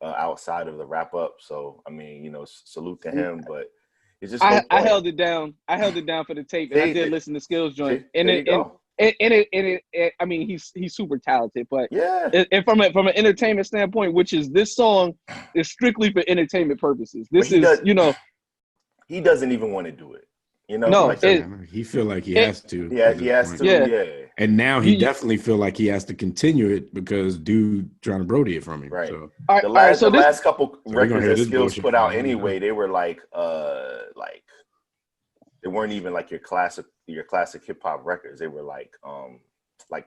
outside of the wrap up. So I mean, salute to him. But it's just I held it down. I held it down for the tape, and I did listen to Skills Joint. I mean, he's super talented, but and from an entertainment standpoint, which is this song is strictly for entertainment purposes. He doesn't even want to do it. You know, No, like he feel like he has to. Yeah, he has to. Yeah. Yeah. And now he definitely feel like he has to continue it because dude trying to Brody it from him. Right. So all right, The last couple records that Skills bullshit put out from him, anyway, they were like they weren't even like your classic hip hop records. They were like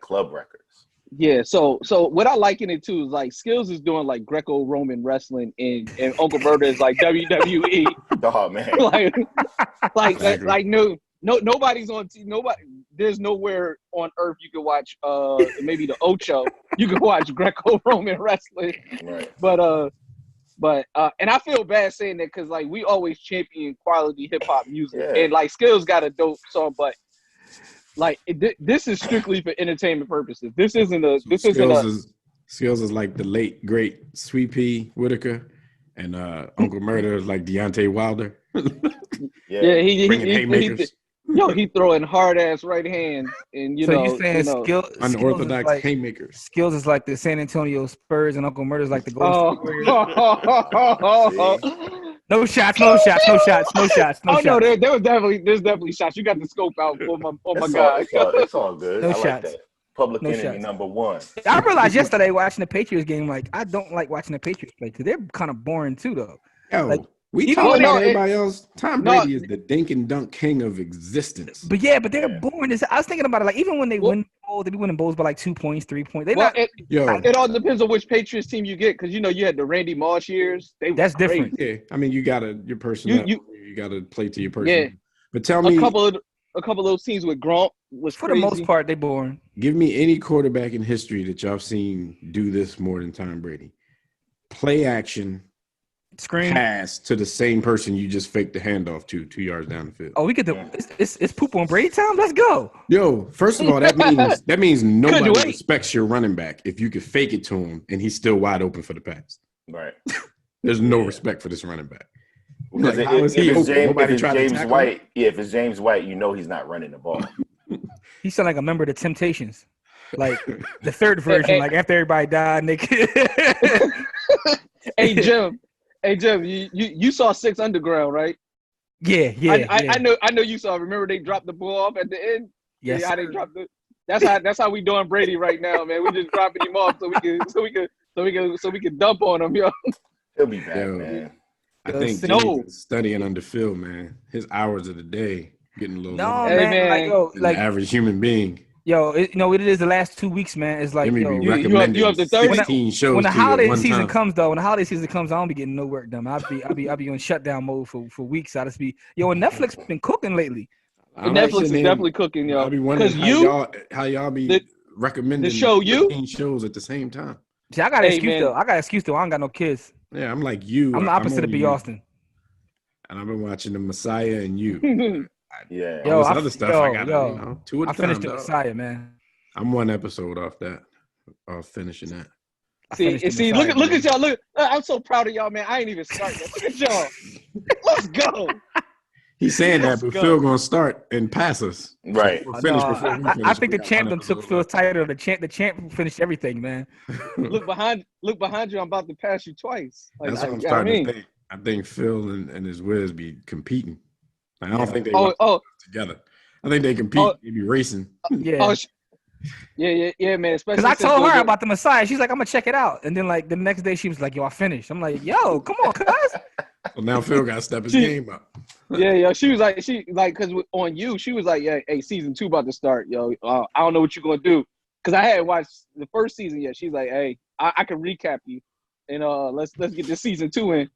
club records. Yeah, so what I liken it to is like Skills is doing like Greco-Roman wrestling and Uncle Murder is like WWE. Oh man. like nobody's on nobody. There's nowhere on earth you can watch maybe the Ocho. You can watch Greco-Roman wrestling. Right. But and I feel bad saying that because like we always champion quality hip hop music Yeah. and like Skills got a dope song, but like this is strictly for entertainment purposes. This isn't a. Skills is like the late great Sweet Pea Whitaker, and Uncle Murder is like Deontay Wilder. Yeah, he throwing hard ass right hands, and you know unorthodox haymakers. Skills is like the San Antonio Spurs, and Uncle Murder's like the Golden State Warriors. No shots. Oh no, there's definitely shots. You got the scope out for my guy. It's all good. No I shots. like that. Public enemy shots. number one. I realized yesterday watching the Patriots game, like I don't like watching the Patriots play because they're kind of boring too, though. Yo, like, we talk about everybody else. Tom Brady is the dink and dunk king of existence. But they're boring. I was thinking about it. Like even when they win bowls, they be winning bowls by like 2 points, 3 points. It all depends on which Patriots team you get because you had the Randy Moss years. That's different. Yeah, I mean you gotta your personnel. You gotta play to your person. Yeah. But tell me, a couple of those teams with Gronk was for crazy. the most part they boring. Give me any quarterback in history that y'all seen do this more than Tom Brady. Play action. Screen pass to the same person you just faked the handoff to 2 yards down the field. Oh, we get it's poop on Brady time. Let's go. Yo, first of all, that means nobody respects your running back if you could fake it to him and he's still wide open for the pass. Right. There's no respect for this running back. Because if it's James White, you know he's not running the ball. He sound like a member of the Temptations, like the third version. Like after everybody died, Nick. Hey Jim, you saw Six Underground, right? Yeah. I know you saw. Remember they dropped the ball off at the end? Yes. Yeah, how they dropped it. That's how we doing Brady right now, man. We just dropping him off so we can dump on him, yo. He'll be back, man. I think James studying under Phil, man. His hours of the day getting a little like average human being. Yo, you know what it is the last 2 weeks, man. It's like you have the 16 shows when the holiday season comes, though. When the holiday season comes, I don't be getting no work done. I'll be on shutdown mode for weeks. I just be and Netflix been cooking lately. Netflix is definitely cooking, yo. I'll be wondering how y'all be recommending the show 15 shows at the same time. See, I got an excuse though. I don't got no kids. Yeah, I'm like you. I'm the opposite of B. Austin. And I've been watching The Messiah and you. Yeah. All this other stuff I got 2 at a time. I finished The Messiah, man. I'm 1 episode off that. Finishing that. See, look at y'all. Look, I'm so proud of y'all, man. I ain't even started yet. Look at y'all. Let's go. He's saying that, but Phil gonna start and pass us. Right. I think the champ took Phil's title. The champ finished everything, man. Look behind you. I'm about to pass you twice. That's what I'm starting to think. I think Phil and his Wiz be competing. I don't think they together. I think they compete. They be racing. Yeah. Yeah, man. Because I told her about The Messiah. She's like, I'm gonna check it out. And then like the next day she was like, yo, I finished. I'm like, yo, come on, cuz. Well, now Phil got to step his game up. Yeah. She was like, because on you, she was like, yeah, hey, season 2 about to start, yo. I don't know what you're gonna do. Because I hadn't watched the first season yet. She's like, hey, I can recap you, and let's get this season 2 in.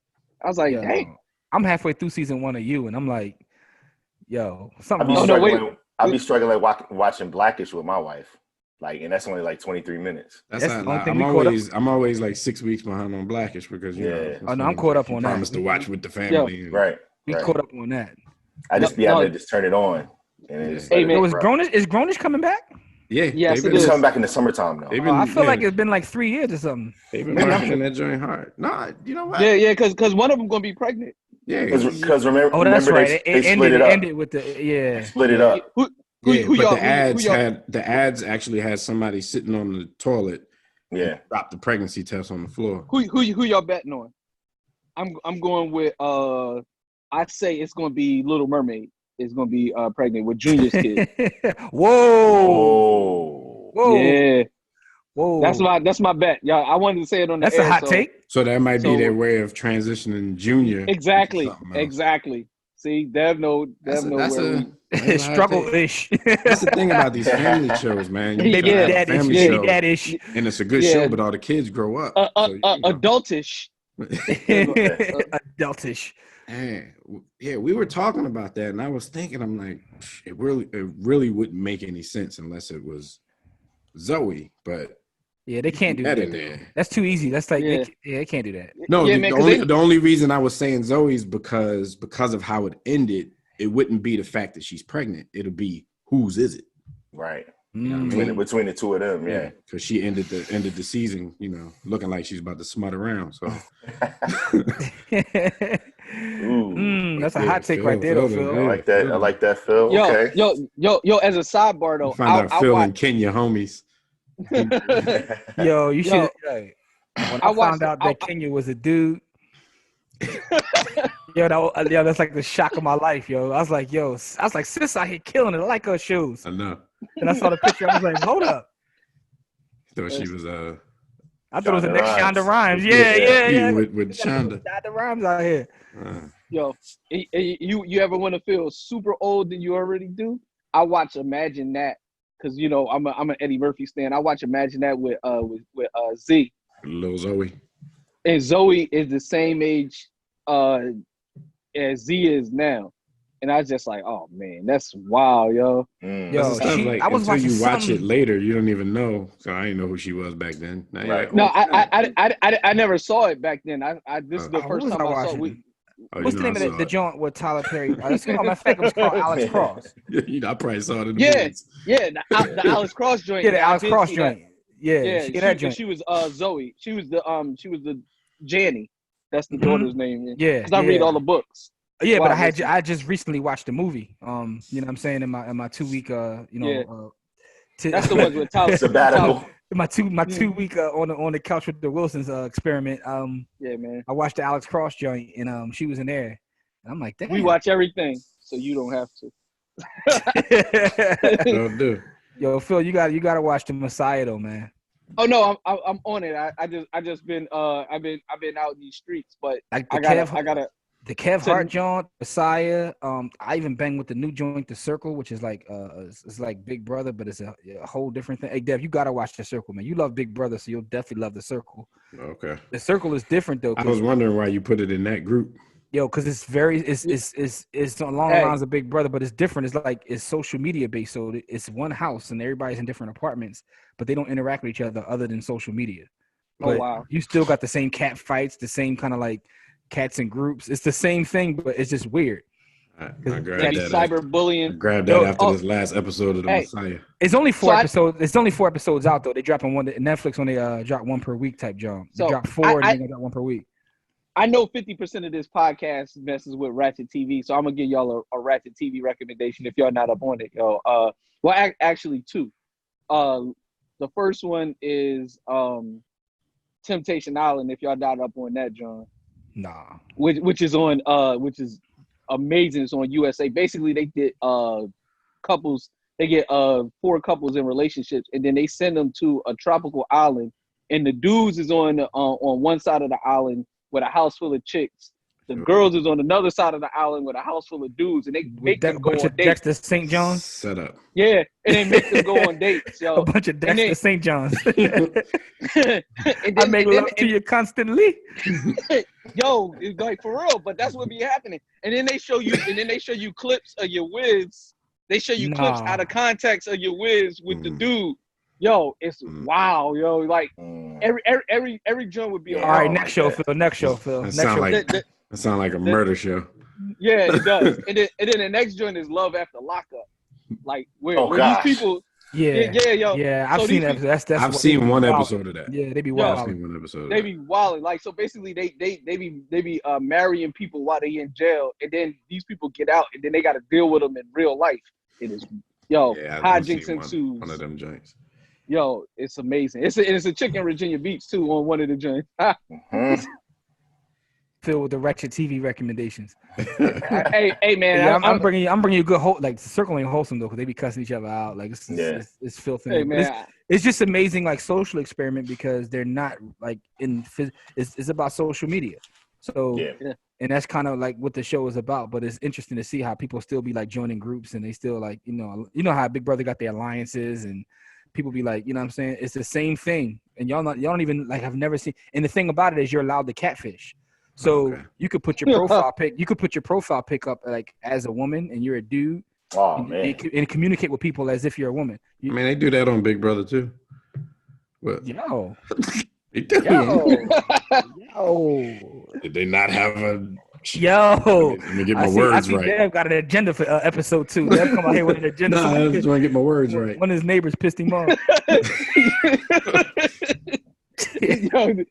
I was like, dang. I'm halfway through season 1 of you, and I'm like, yo, something. I'll be struggling watching Blackish with my wife. Like, and that's only like 23 minutes. I'm always like 6 weeks behind on Blackish because I'm caught up on that. Promised to watch with the family. Right. We caught up on that. I just be having to just turn it on. And hey man, is Grownish coming back? Yeah. Yes, it's coming back in the summertime though. I feel like it's been like 3 years or something. They've been marketing that joint hard. Nah, you know what? Yeah, because one of them gonna be pregnant. Yeah, because remember. Oh, that's right. They split it up. Ended with They split it up. The ads actually had somebody sitting on the toilet. Yeah, dropped the pregnancy test on the floor. Who y'all betting on? I'm going with I say it's going to be Little Mermaid. is gonna be pregnant with Junior's kid. Whoa. Yeah. Whoa. That's my bet. Yeah, I wanted to say it on the air. That's a hot take. So that might be their way of transitioning Junior. Exactly. See, Dev know that's struggle-ish. That's the thing about these family shows, man. You baby dad-ish. And it's a good show, but all the kids grow up. Adultish. Adultish. Man, yeah, we were talking about that, and I was thinking, I'm like, it really wouldn't make any sense unless it was Zoe, but yeah, they can't do that. That's too easy. That's like they can't do that. No, the only reason I was saying Zoe is because of how it ended. It wouldn't be the fact that she's pregnant. It'll be whose is it? Right. You know what I mean? Between the two of them, yeah. Because she ended the season, looking like she's about to smut around. So that's a hot take right there, though, Phil. I like that, Phil. Yo, okay. Yo, as a sidebar though, found out Phil and Kenya homies. Yo, you should. When I found out that Kenya was a dude, that's like the shock of my life, yo. I was like, sis out here killing it. I like her shoes. I know. And I saw the picture. I was like, hold up. Thought she was I thought it was the next Shonda Rhimes. Yeah. With Shonda. Shonda Rhimes out here. Yo, you ever want to feel super old than you already do? I watch Imagine That because I'm an Eddie Murphy stan. I watch Imagine That with Z. Little Zoe. And Zoe is the same age as Z is now. And I was just like, oh man, that's wild, yo. Yo, I was until you watch it later, you don't even know. So I didn't know who she was back then. Now right. No, I never saw it back then. This is the first time I saw it. What's the name of the joint with Tyler Perry? Matter of fact, it was called Alex Cross. I probably saw it in the movies. The Alex Cross joint. Yeah, the Alex Cross joint. She was Zoe. She was the Janny. That's the daughter's name. Yeah, because I read all the books. Yeah, but I just recently watched the movie. You know what I'm saying, in my 2 week that's the ones with Tyler sabbatical. My 2 week on the couch with the Wilsons experiment. Yeah, man. I watched the Alex Cross joint and she was in there. And I'm like, damn. We watch everything, so you don't have to. Don't do. Yo, Phil, you gotta watch The Messiah though, man. Oh no, I'm on it. I just been I've been out in these streets, but like I gotta. The Kev Hart joint, Messiah. I even bang with the new joint, The Circle, which is like it's like Big Brother, but it's a whole different thing. Hey, Dev, you gotta watch The Circle, man. You love Big Brother, so you'll definitely love The Circle. Okay. The Circle is different though. I was wondering why you put it in that group. Yo, because it's along the lines of Big Brother, but it's different. It's social media based, so it's one house and everybody's in different apartments, but they don't interact with each other than social media. But you still got the same cat fights, the same kind of like cats in groups. It's the same thing, but it's just weird. I grabbed that cyberbullying. Grabbed that after this last episode of The Messiah. It's only 4 episodes. It's only 4 episodes out though. They dropping one. Netflix only drop one per week type job. They drop 4 and they got one per week. I know 50% of this podcast messes with Ratchet TV, so I'm gonna give y'all a Ratchet TV recommendation if y'all not up on it, yo. Actually 2. The first one is Temptation Island. If y'all not up on that, John. Nah. Which is amazing. It's on USA. Basically, they did couples. They get 4 couples in relationships, and then they send them to a tropical island, and the dudes is on one side of the island with a house full of chicks. The girls is on another side of the island with a house full of dudes, and they make them go on dates. Dexter St. John's? Set up. Yeah, and they make them go on dates, yo. A bunch of Dexter St. John's. I make love to you constantly. Yo, it's like for real, but that's what be happening. And then they show you clips of your whiz. They show you clips out of context of your whiz with the dude. Yo, it's wow, yo. Like every joint would be all right. Next show, Phil. That sounds like a murder show. Yeah, it does. And then the next joint is Love After Lockup. Like where these people. Yeah. I've seen that. That's I've seen one episode of that. Yeah, they be wild. I've seen one episode. They be wild. Like so, basically, they be marrying people while they in jail, and then these people get out, and then they got to deal with them in real life. It is hijinks ensues. One of them joints. Yo, it's amazing. It's a chick in Virginia Beach too on one of the joints. filled with the wretched TV recommendations. Hey, man, yeah, I'm bringing you good like circling wholesome though, because they be cussing each other out. Like it's filthy. Hey, man, it's just amazing, like social experiment, because they're not like it's about social media. So and that's kind of like what the show is about. But it's interesting to see how people still be like joining groups, and they still like you know how Big Brother got their alliances, and people be like, you know what I'm saying? It's the same thing, and y'all don't even like have never seen. And the thing about it is you're allowed to catfish. So you could put your profile pic. You could put your profile pic up like as a woman, and you're a dude. Oh man! And communicate with people as if you're a woman. I mean, they do that on Big Brother too. What? Yo. They do. Yo. Did they not have a? Yo. Let me get my words right. Dev got an agenda for episode 2. Dev come out here with an agenda. I just want to get my words right. One of his neighbors pissed him off. I'm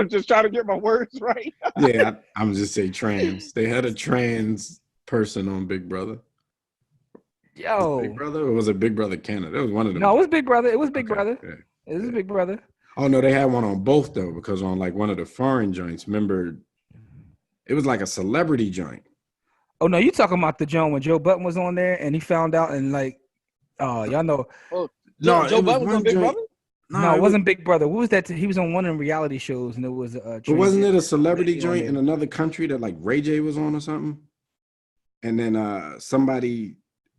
just trying to get my words right. Yeah, I'm just saying trans. They had a trans person on Big Brother. Yo, Big Brother, or was it Big Brother Canada? It was one of them. No, it was Big Brother. It was Big Brother. Yeah. It was Big Brother. Oh no, they had one on both though, because on like one of the foreign joints, remember, it was like a celebrity joint. Oh no, you talking about the joint when Joe Button was on there and he found out and like, oh y'all know. Oh, no, Joe Button was on Big Brother. No, it wasn't Big Brother. What was that? He was on one of the reality shows, and it was but wasn't it a celebrity joint in another country that like Ray J was on or something? And then somebody,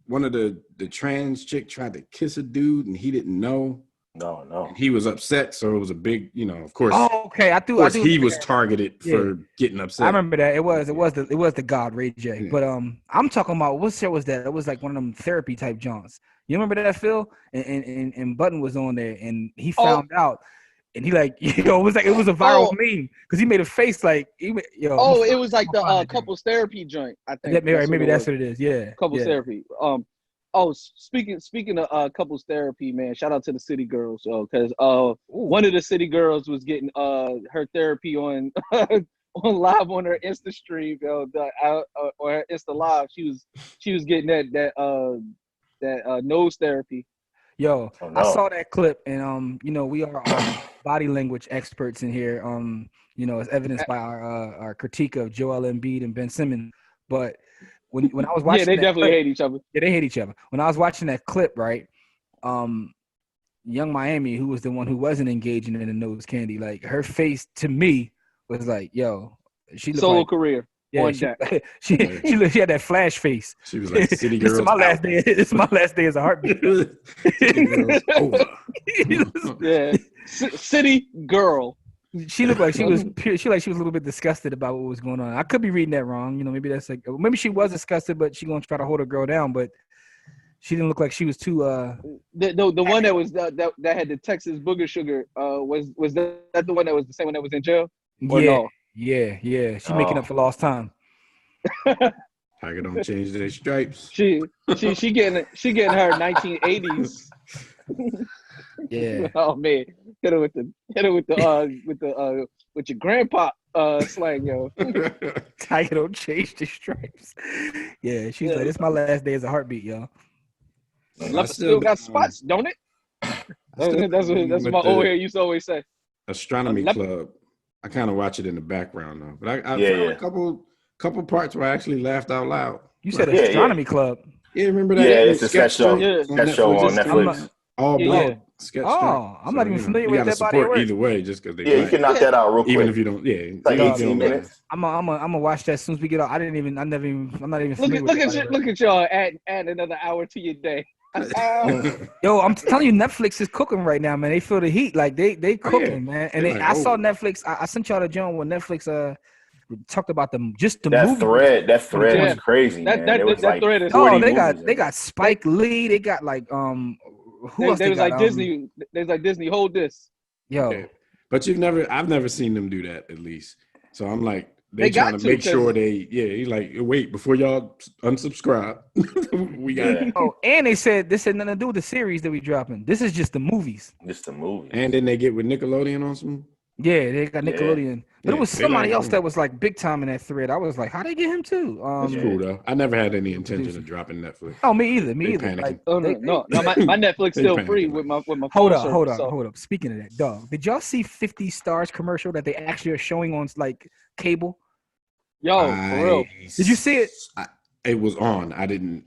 one of the trans chick tried to kiss a dude, and he didn't know. No. And he was upset, so it was a big, of course. Oh, okay. He was targeted for getting upset. I remember that. It was the God Ray J. Yeah. But I'm talking about what show was that? It was like one of them therapy type joints. You remember that, Phil? And Button was on there, and he found out, and he like, it was a viral meme because he made a face like, it was like the couples therapy joint. I think maybe that's what it is. Yeah, couples therapy. Speaking of couples therapy, man, shout out to the City Girls, because one of the City Girls was getting her therapy on on live on her Insta stream, or her Insta live. She was getting that nose therapy. Yo, I saw that clip, and we are body language experts in here. As evidenced by our critique of Joel Embiid and Ben Simmons. But when I was watching, they definitely hate each other. Yeah, they hate each other. When I was watching that clip, right, Young Miami, who was the one who wasn't engaging in the nose candy, like her face to me was like, yo, she looked solo career. Yeah, she had that flash face. She was like, "City girls." This is my last day as a heartbeat. City girls over. Yeah, City girl. She looked like she was a little bit disgusted about what was going on. I could be reading that wrong. Maybe that's like, maybe she was disgusted, but she gonna try to hold her girl down. But she didn't look like she was too. The one that was that had the Texas booger sugar. Was that the one that was the same one that was in jail? Or no? Yeah. She making up for lost time. Tiger don't change their stripes. She getting her 1980s. Yeah. Oh man, hit her with your grandpa slang, yo. Tiger don't change the stripes. Yeah, she's like, it's my last day as a heartbeat, yo. Leopard still got spots, don't it? That's what my old hair used to always say. Astronomy Club. I kind of watch it in the background though, but I found a couple parts where I actually laughed out loud. You said Astronomy Club. Yeah, remember that? Yeah, it's a sketch show. Sketch show on Netflix. All black sketch. Oh, I'm not even familiar with that body of work. Either way, just because they. Yeah, you can knock that out real quick. Even if you don't. Yeah, like 18 minutes. I'm gonna watch that as soon as we get out. I'm not even familiar look at y'all add another hour to your day. Yo, I'm telling you, Netflix is cooking right now, man. They feel the heat, like they cooking, man. And I saw Netflix. I sent y'all the joint when Netflix talked about the movie. That thread was crazy, man. That thread is. They got Spike Lee. They got like who else? They was like Disney. They was like Disney. Hold this. Yo, but I've never seen them do that at least. So I'm like. They trying to make sure he's like, wait, before y'all unsubscribe, we got it. Oh, and they said this had nothing to do with the series that we dropping. This is just the movies. Just the movies. And then they get with Nickelodeon on some. Yeah, they got Nickelodeon. But it was somebody else that was like big time in that thread. I was like, how they get him too? That's cool though. I never had any intention of dropping Netflix. Oh, me either. Like, no, my Netflix still free with my phone. Hold up. Speaking of that, dog, did y'all see 50 Stars commercial that they actually are showing on like cable? Yo, for real. Did you see it? It was on. I didn't.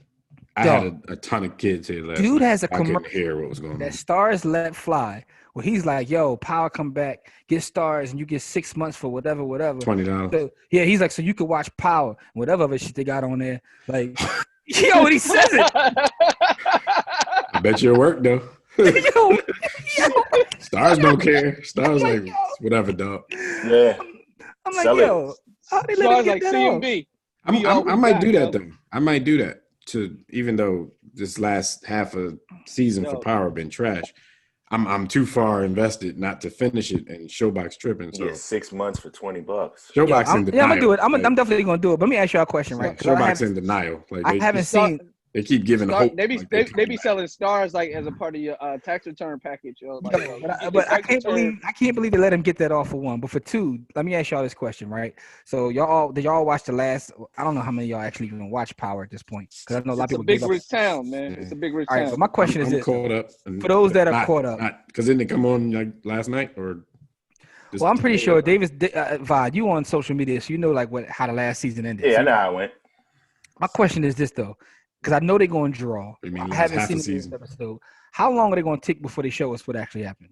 I had a ton of kids here last Dude night. has a commercial. I couldn't hear what was going on. That Stars Let Fly. Well, he's like, yo, Power come back, get Stars, and you get 6 months for whatever. $20. So, yeah, he's like, so you could watch Power, whatever other shit they got on there. Like, yo, he says it. I bet you it worked though. yo. Stars don't care. Stars like whatever, dog. Yeah. I'm like, yo, how they let him get that CMB. I might do that though. I might do that to, even though this last half of season for Power been trash. I'm too far invested not to finish it, and Showbox tripping. So 6 months for $20. Showbox in denial. Yeah, I'm gonna do it. I'm definitely gonna do it. But let me ask you a question, right? Showbox in denial. Like I haven't seen. They keep giving hope. They be selling Stars like as a part of your tax return package, yo. Like, but I can't believe they let him get that off for one. But for two, let me ask y'all this question, right? So did y'all watch the last? I don't know how many of y'all actually even watch Power at this point, because I know a lot of people. It's a big rich town, man. Yeah. It's a big rich town. All right, but my question is this: caught up. For those that are caught up, because didn't it come on like last night or? Well, I'm pretty sure Davis, Vod, you on social media, so you know like how the last season ended. Yeah, I know how it went. My question is this though. Because I know they're going to draw. I haven't seen the last episode. How long are they going to take before they show us what actually happened?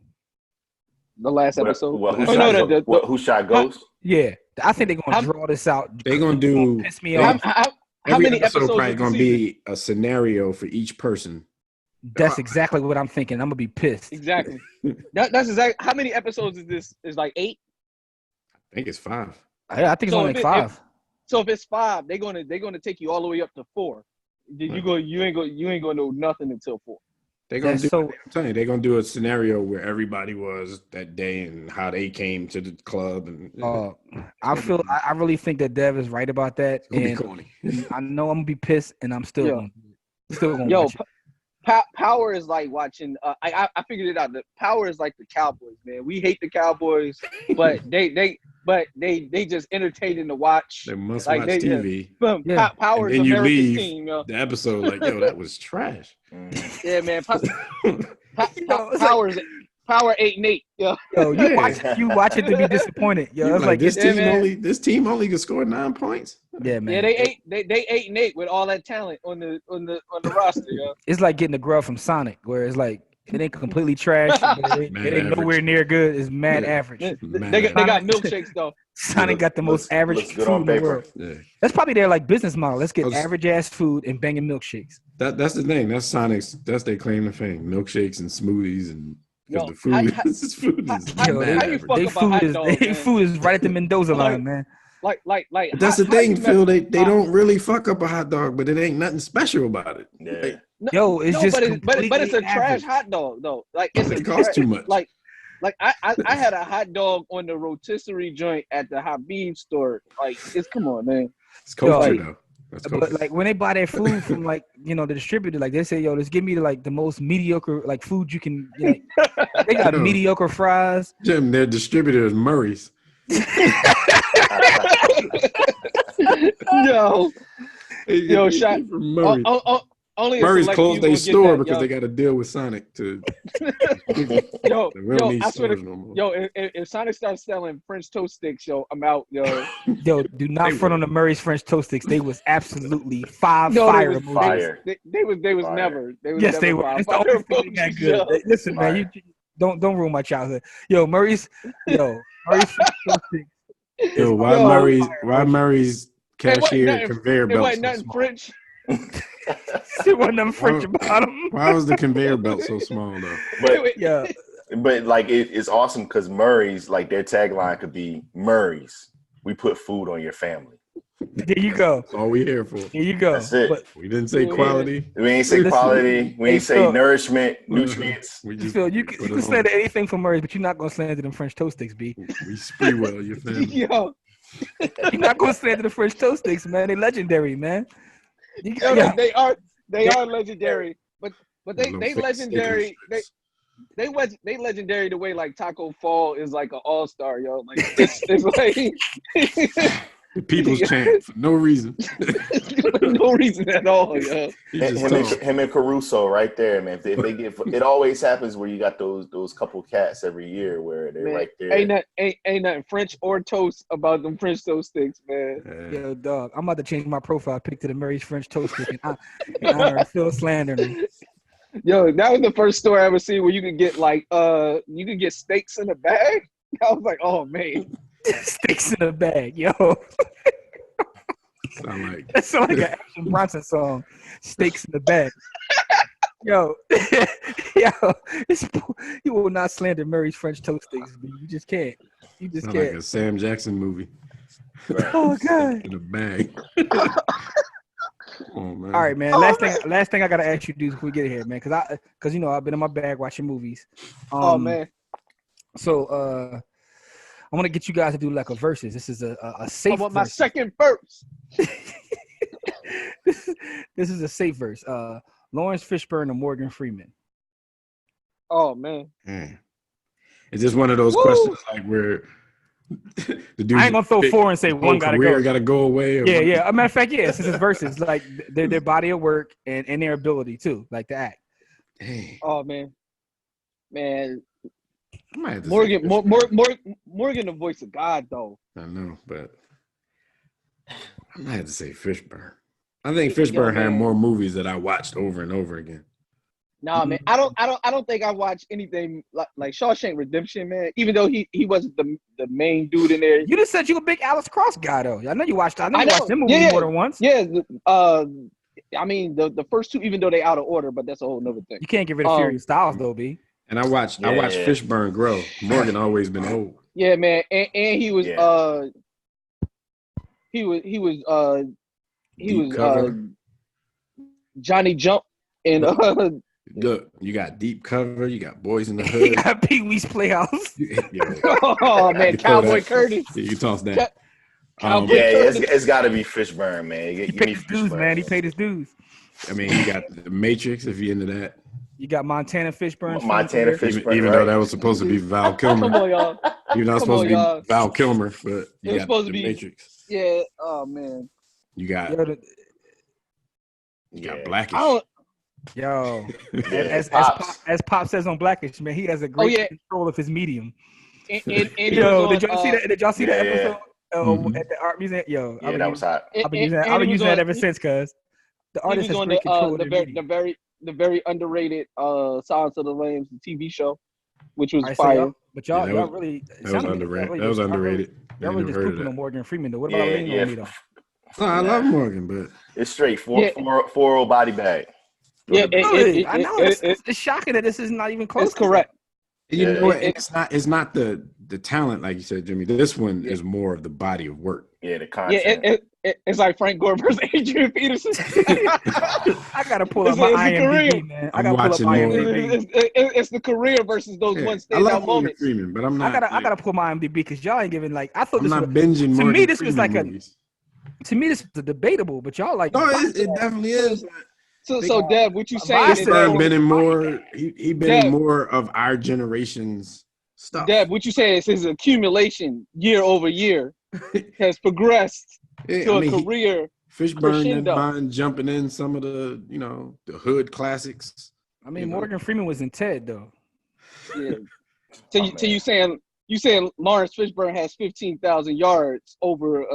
The last episode? Who shot Ghost? Yeah. I think they're going to draw this out. They're going to do... Piss me off. How many episodes probably going to be a scenario for each person. That's exactly what I'm thinking. I'm going to be pissed. Exactly. That's exactly... How many episodes is this? Is like 8? I think it's 5. I think it's only like 5. So if it's 5, they're gonna take you all the way up to 4. You ain't gonna know nothing until 4. They're gonna I'm telling you, they're gonna do a scenario where everybody was that day and how they came to the club. And I really think that Dev is right about that. And I know I'm gonna be pissed, and I'm still gonna watch it. Power is like watching. I figured it out. The Power is like the Cowboys, man. We hate the Cowboys, but they just entertaining to watch. They must watch TV. Power is America's leave team. The episode like, yo, that was trash. Yeah, man. Power 8-8. Yo, you watch it to be disappointed. Yo, it's like this team only can score 9 points. Yeah, man. Yeah, they 8-8 with all that talent on the roster. Yo. It's like getting a grub from Sonic, where it's like it ain't completely trash, but it ain't nowhere near good. It's mad average. They got milkshakes though. Sonic got the most average food in the world. Yeah. That's probably their like business model. Let's get average ass food and banging milkshakes. That's the thing. That's Sonic's. That's their claim to fame. Milkshakes and smoothies and. Because the food is food is right at the Mendoza line, man. Like that's the thing, Phil. They don't really fuck up a hot dog, but it ain't nothing special about it. Yeah. But it's a trash hot dog though. Like it costs too much. Like I had a hot dog on the rotisserie joint at the Habib store. Like come on, man. It's culture though. But like when they buy their food from like the distributor, like they say, yo, just give me the most mediocre like food you can. They got mediocre fries. Jim, their distributor is Murray's. Yo, shot from Murray's. Only Murray's closed their store because they got a deal with Sonic to. I swear if Sonic starts selling French toast sticks, I'm out, yo. Yo, do not front on the Murray's French toast sticks. They was absolutely fire. They was never. Yes, they were. It's the only thing that good. Listen, man, you don't ruin my childhood. Yo, Murray's French toast sticks. Yo, why Murray's cashier conveyor belt? It wasn't nothing French. It wasn't nothing French about him. Why was the conveyor belt so small though? But like it's awesome because Murray's like their tagline could be Murray's. We put food on your family. There you go. That's all we here for. There you go. That's it. But we didn't say quality. We ain't say quality. We ain't say nourishment, nutrients. You can slander anything from Murray's, but you're not gonna slander them French toast sticks, B. We spree well your family. Yo. You're not gonna slander the French toast sticks, man. They're legendary, man. They are legendary, but they legendary. they legendary the way like Taco Fall is like an all-star, yo. Like it's like the people's champ for no reason. No reason at all, yo. Him and Caruso right there, man. If they get, it always happens where you got those couple cats every year where they're right there. Ain't nothing French or toast about them French toast sticks, man. Yo, dog, I'm about to change my profile pic to the Murray's French toast stick in honor of Phil slandering. Yo, that was the first store I ever seen where you could get like you could get steaks in a bag. I was like, oh man. Steaks in a bag, yo. That sound like an Action Bronson song. Steaks in the bag. Yo, you will not slander Murray's French toast sticks, man. You just can't. You just can't. Like a Sam Jackson movie. Oh God. In a bag. Oh, man. All right, man. Last thing I gotta ask you, dudes, before we get here, man, because you know I've been in my bag watching movies. Oh man. So I want to get you guys to do like a versus. This is a safe. I want my second verse. This is a safe verse. Laurence Fishburne and Morgan Freeman. Oh man. Is this one of those questions like where the dude? I ain't gonna throw four and say one gotta go. Gotta go away. Yeah. As a matter of fact, This is versus like their body of work and their ability too, like to act. Dang. Oh man. Morgan, the voice of God, though. I know, but I might have to say Fishburne. I think Fishburne had more movies that I watched over and over again. Nah, man, I don't think I watched anything like Shawshank Redemption, man. Even though he wasn't the main dude in there. You just said you a big Alice Cross guy, though. I know you watched. I know you watched them movies more than once. Yeah. I mean the first two, even though they out of order, but that's a whole nother thing. You can't get rid of Fury Styles, though, B. And I watched Fishburne grow. Morgan always been old. Yeah, man, and he was Johnny Jump and Look, you got Deep Cover, you got Boys in the Hood, you got Pee Wee's Playhouse. Oh man, Cowboy Curtis. Yeah, you toss that. It's got to be Fishburne, man. He paid his dues, man. He paid his dues. I mean, you got The Matrix if you're into that. You got Montana Fishburne. Even though that was supposed to be Val Kilmer. Come on, y'all. You're not supposed to be Val Kilmer, but you got supposed The to be Matrix. Yeah. Oh man. You got Blackish. As Pop says on Blackish, man, he has a great control of his medium. And did y'all see that? Did y'all see that episode at the art museum? Yo, that was hot. I've been using that ever since, cuz the artist has great control of their medium. The very underrated Silence of the Lambs TV show, which was fire. But y'all really that was underrated. That was underrated. Y'all really just pooping on Morgan Freeman though. What about Lane though? No, I love Morgan, but it's straight 4-0 body bag. Yeah, I know. It's shocking that this is not even close. It's correct. You know what? It's not the talent, like you said, Jimmy. This one is more of the body of work. Yeah, the content. Yeah, it's like Frank Gore versus Adrien Peterson. I gotta pull up my IMDb, man. I gotta pull up my IMDb. It's the career versus those one standout moments. Freeman, but I'm not. I gotta pull my IMDb because y'all ain't giving like I thought. I'm not binging. To me, this was like movies. To me, this is debatable, but y'all like. No, it definitely is. So Dev, what you saying? Fishburne been in more. He been in more of our generation's stuff. Dev, what you say is his accumulation year over year has progressed to a career. Fishburne didn't mind jumping in some of the the hood classics. I mean, Morgan Freeman was in Ted though. Yeah. So you saying Laurence Fishburne has 15,000 yards over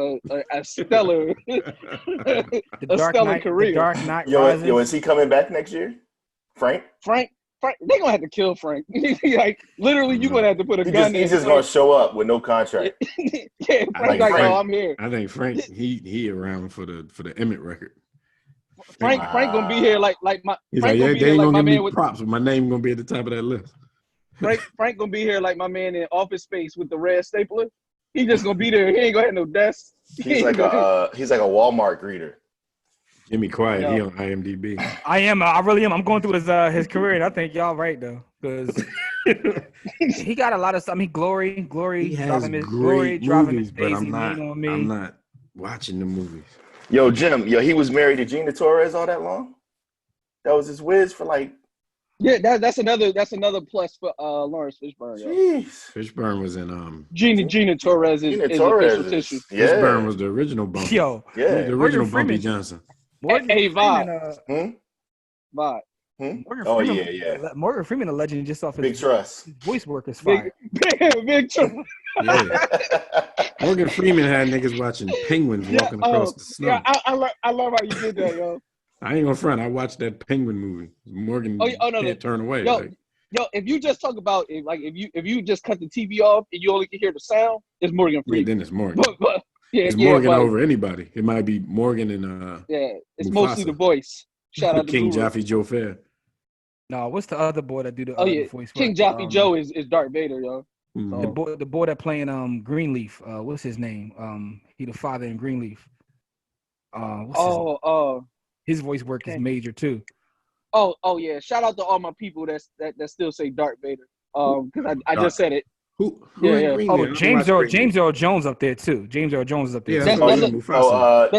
a stellar career. The Dark Knight Rises. Yo, is he coming back next year? Frank, they're gonna have to kill Frank. Like literally, you're gonna have to put a gun in. He's just gonna show up with no contract. Yeah, Frank's like, oh, I'm here. I think Frank, he around for the Emmett record. Frank gonna be here like my. He's Frank like, they ain't gonna give me with props, but my name gonna be at the top of that list. Frank gonna be here like my man in Office Space with the red stapler. He just gonna be there. He ain't gonna have no desk. He's like a Walmart greeter. Jimmy quiet. He on IMDb. I am. I really am. I'm going through his career, and I think y'all right though, because he got a lot of stuff. I mean, Glory. He has driving his movies, but Daisy I'm not watching the movies. Yo, Jim. He was married to Gina Torres all that long. That was his whiz for like Yeah, that's another plus for Laurence Fishburne. Jeez. Fishburne was in Gina Torres is official tissue. Yeah. Fishburne was the original Bumpy. Yo, yeah, the original Bumpy Freeman. Johnson. Morgan Hey, Freeman. Vibe. Morgan Oh Freeman, yeah. Morgan Freeman, a legend, just off Big his trust. voice work is fire. Big trust. Yeah. Morgan Freeman had niggas watching penguins walking across the snow. Yeah, I love how you did that, yo. I ain't gonna front. I watched that penguin movie. Morgan can't turn away. Yo, if you just talk about it, like if you just cut the TV off and you only can hear the sound, it's Morgan Freeman. Yeah, then it's Morgan. It's Morgan over anybody. It might be Morgan and it's Mufasa. Mostly the voice. Shout out to King Guru. Jaffe Joe Fair. No, what's the other boy that do the voice? King Jaffe Joe is Darth Vader, yo. The boy that playing Greenleaf. What's his name? He the father in Greenleaf. His voice work is major too. Oh yeah! Shout out to all my people that still say Darth Vader. Because I just said it. Who yeah. Oh, James Earl Jones up there too. James Earl Jones is up there. Yeah,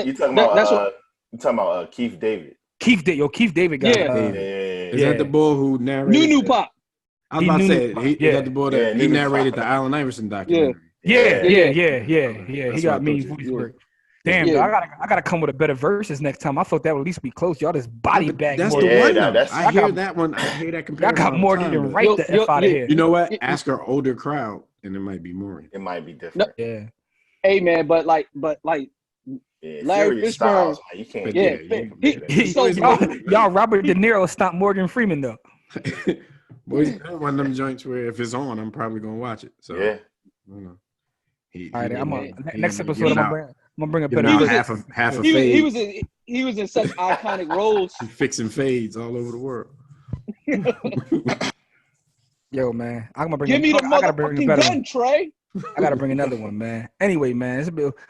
you talking about Keith David? Keith David got. Is that the boy who narrated? New Pop. I was about to say, is that the boy that he narrated the Allen Iverson documentary? Yeah. He got mean voice work. Damn, I gotta come with a better verses next time. I thought that would at least be close. Y'all just body bag. That's the one. I hear that one. I hear that comparison. I got Morgan and right the F out of here. You know what? Ask our older crowd, and it might be Morgan. It might be different. Yeah. Hey man, but Larry Fishburne. You can't. Y'all Robert De Niro stopped Morgan Freeman though. Boy, one of them joints where if it's on, I'm probably gonna watch it. So yeah. All right, next episode. I'm gonna bring a better half a fade. He was in such iconic roles. Fixing fades all over the world. Yo, man, I'm gonna bring. Give me the motherfucking gun, Trey. I gotta bring another one, man. Anyway, man,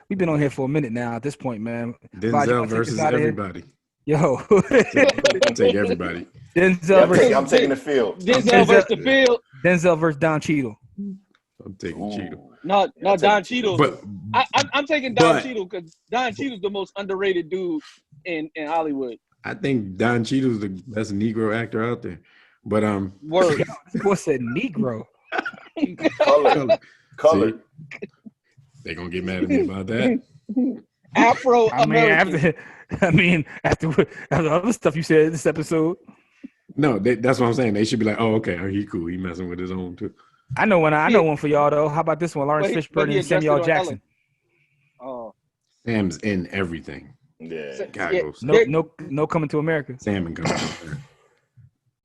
we've been on here for a minute now. At this point, man, Denzel versus everybody. Yo, take everybody. I'm taking the field. Denzel versus the field. Denzel versus Don Cheadle. I'm taking Cheadle. No, Don Cheadle. But I'm taking Don Cheadle because Don Cheadle's the most underrated dude in Hollywood. I think Don Cheadle's the best Negro actor out there. But word. What's a Negro? Color. They're gonna get mad at me about that. Afro American. After other stuff you said in this episode. No, that's what I'm saying. They should be like, oh, okay, he cool. He messing with his own too. I know one for y'all though. How about this one? Laurence Fishburne and Samuel Jackson. Oh, Sam's in everything. Yeah. No Coming to America. Sam and Coming to America.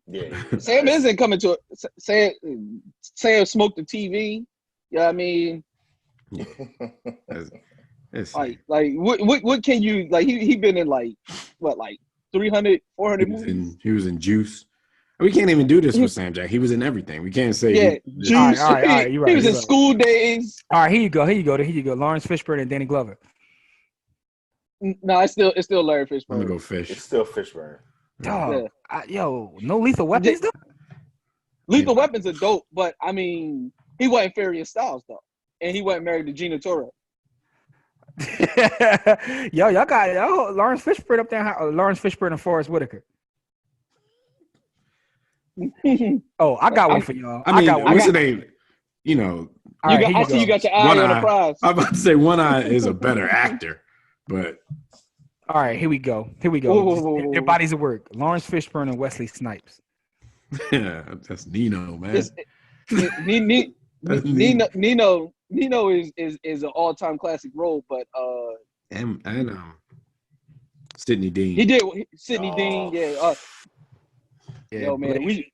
Yeah. Sam isn't coming to Sam smoked the TV. Yeah, I mean, what can you like? He been in like 300, 400 movies. He was in Juice. We can't even do this with Sam Jack. He was in everything. We can't say Juice. All right, you're right. He was in School Days. All right, here you go. Laurence Fishburne and Danny Glover. No, it's still Larry Fishburne. I'm gonna go Fish. It's still Fishburne. Dog, no Lethal Weapons though. Lethal Weapons are dope, but I mean, he wasn't Furious Styles though, and he wasn't married to Gina Torres. y'all got Laurence Fishburne up there. Laurence Fishburne and Forrest Whitaker. Oh, I got one for y'all. What's the name? You know, I see you got your eye on the prize. I'm about to say One Eye is a better actor, but all right, here we go. Their bodies of work. Laurence Fishburne and Wesley Snipes. Yeah, that's Nino, man. Nino is an all-time classic role, but and Sidney Dean. He did Sidney Dean, yeah. Yo, man, we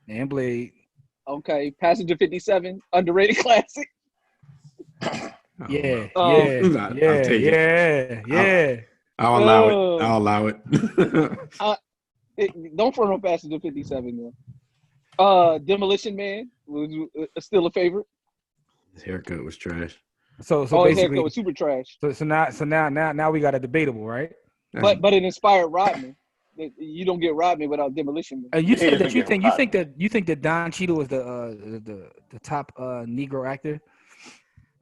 and Blade. Okay, Passenger 57, underrated classic. Yeah. I'll take it. I'll allow it. Don't front on Passenger 57, man. Demolition Man was still a favorite. His haircut was trash. So his basically, haircut was super trash. So now we got a debatable, right? But it inspired Rodman. You don't get Rodman without Demolition Man. You said that you think that Don Cheadle was the top Negro actor.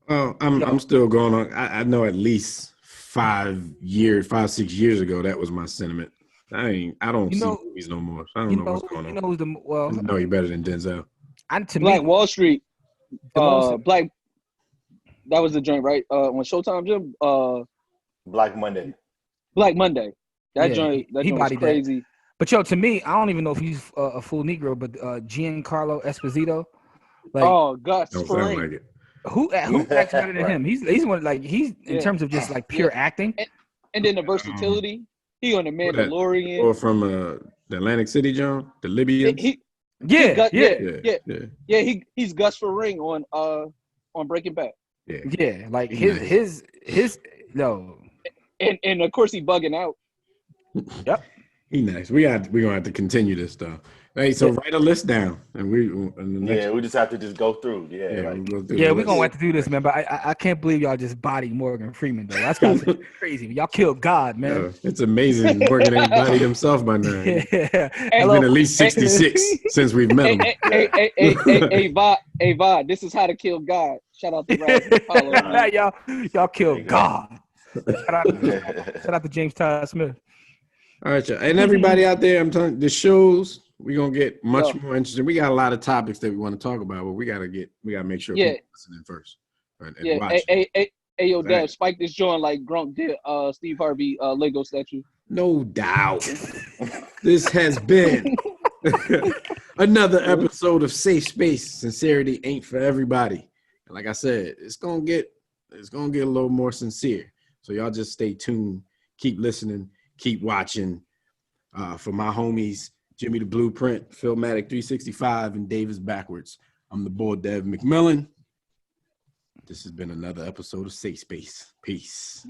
Well, I'm still going on. I know at least 5, 6 years ago that was my sentiment. I don't see movies no more. So I don't know what's going on. You know who's the well? I know you're better than Denzel. Black Wall Street. Black. That was the joint, right? On Showtime, Jim. Black Monday. Black Monday. That joint was crazy. That. But yo, to me, I don't even know if he's a full Negro, but Giancarlo Esposito. Like, Gus. Don't sound like it. Who acts better than him? He's one in terms of just like pure acting. And then the versatility. He on the Mandalorian. Or from the Atlantic City, John, the Libyans. He's Gus Fring on Breaking Bad. Yeah, like his no. And of course he bugging out. Yep. He nice. We're gonna have to continue this stuff. Hey, so write a list down, and we just have to just go through. We're gonna have to do this, man. But I can't believe y'all just bodied Morgan Freeman though. That's crazy. Y'all killed God, man. It's amazing. Morgan ain't bodied himself by now. He's been at least 66 since we've met him. Hey, Vod, this is how to kill God. Shout out to y'all killed God. Shout out to James Todd Smith. All right, y'all. And everybody out there, I'm telling you, the shows, we're gonna get much more interesting. We got a lot of topics that we want to talk about, but we gotta make sure people listening first. And watch. Hey, yo, Dev, spike this joint like Grump did Steve Harvey Lego statue. No doubt. This has been another episode of Safe Space. Sincerity ain't for everybody. And like I said, it's gonna get a little more sincere. So y'all just stay tuned, keep listening. Keep watching for my homies, Jimmy the Blueprint, Philmatic 365, and Davis Backwards. I'm the boy, Dev McMillan. This has been another episode of Safe Space. Peace.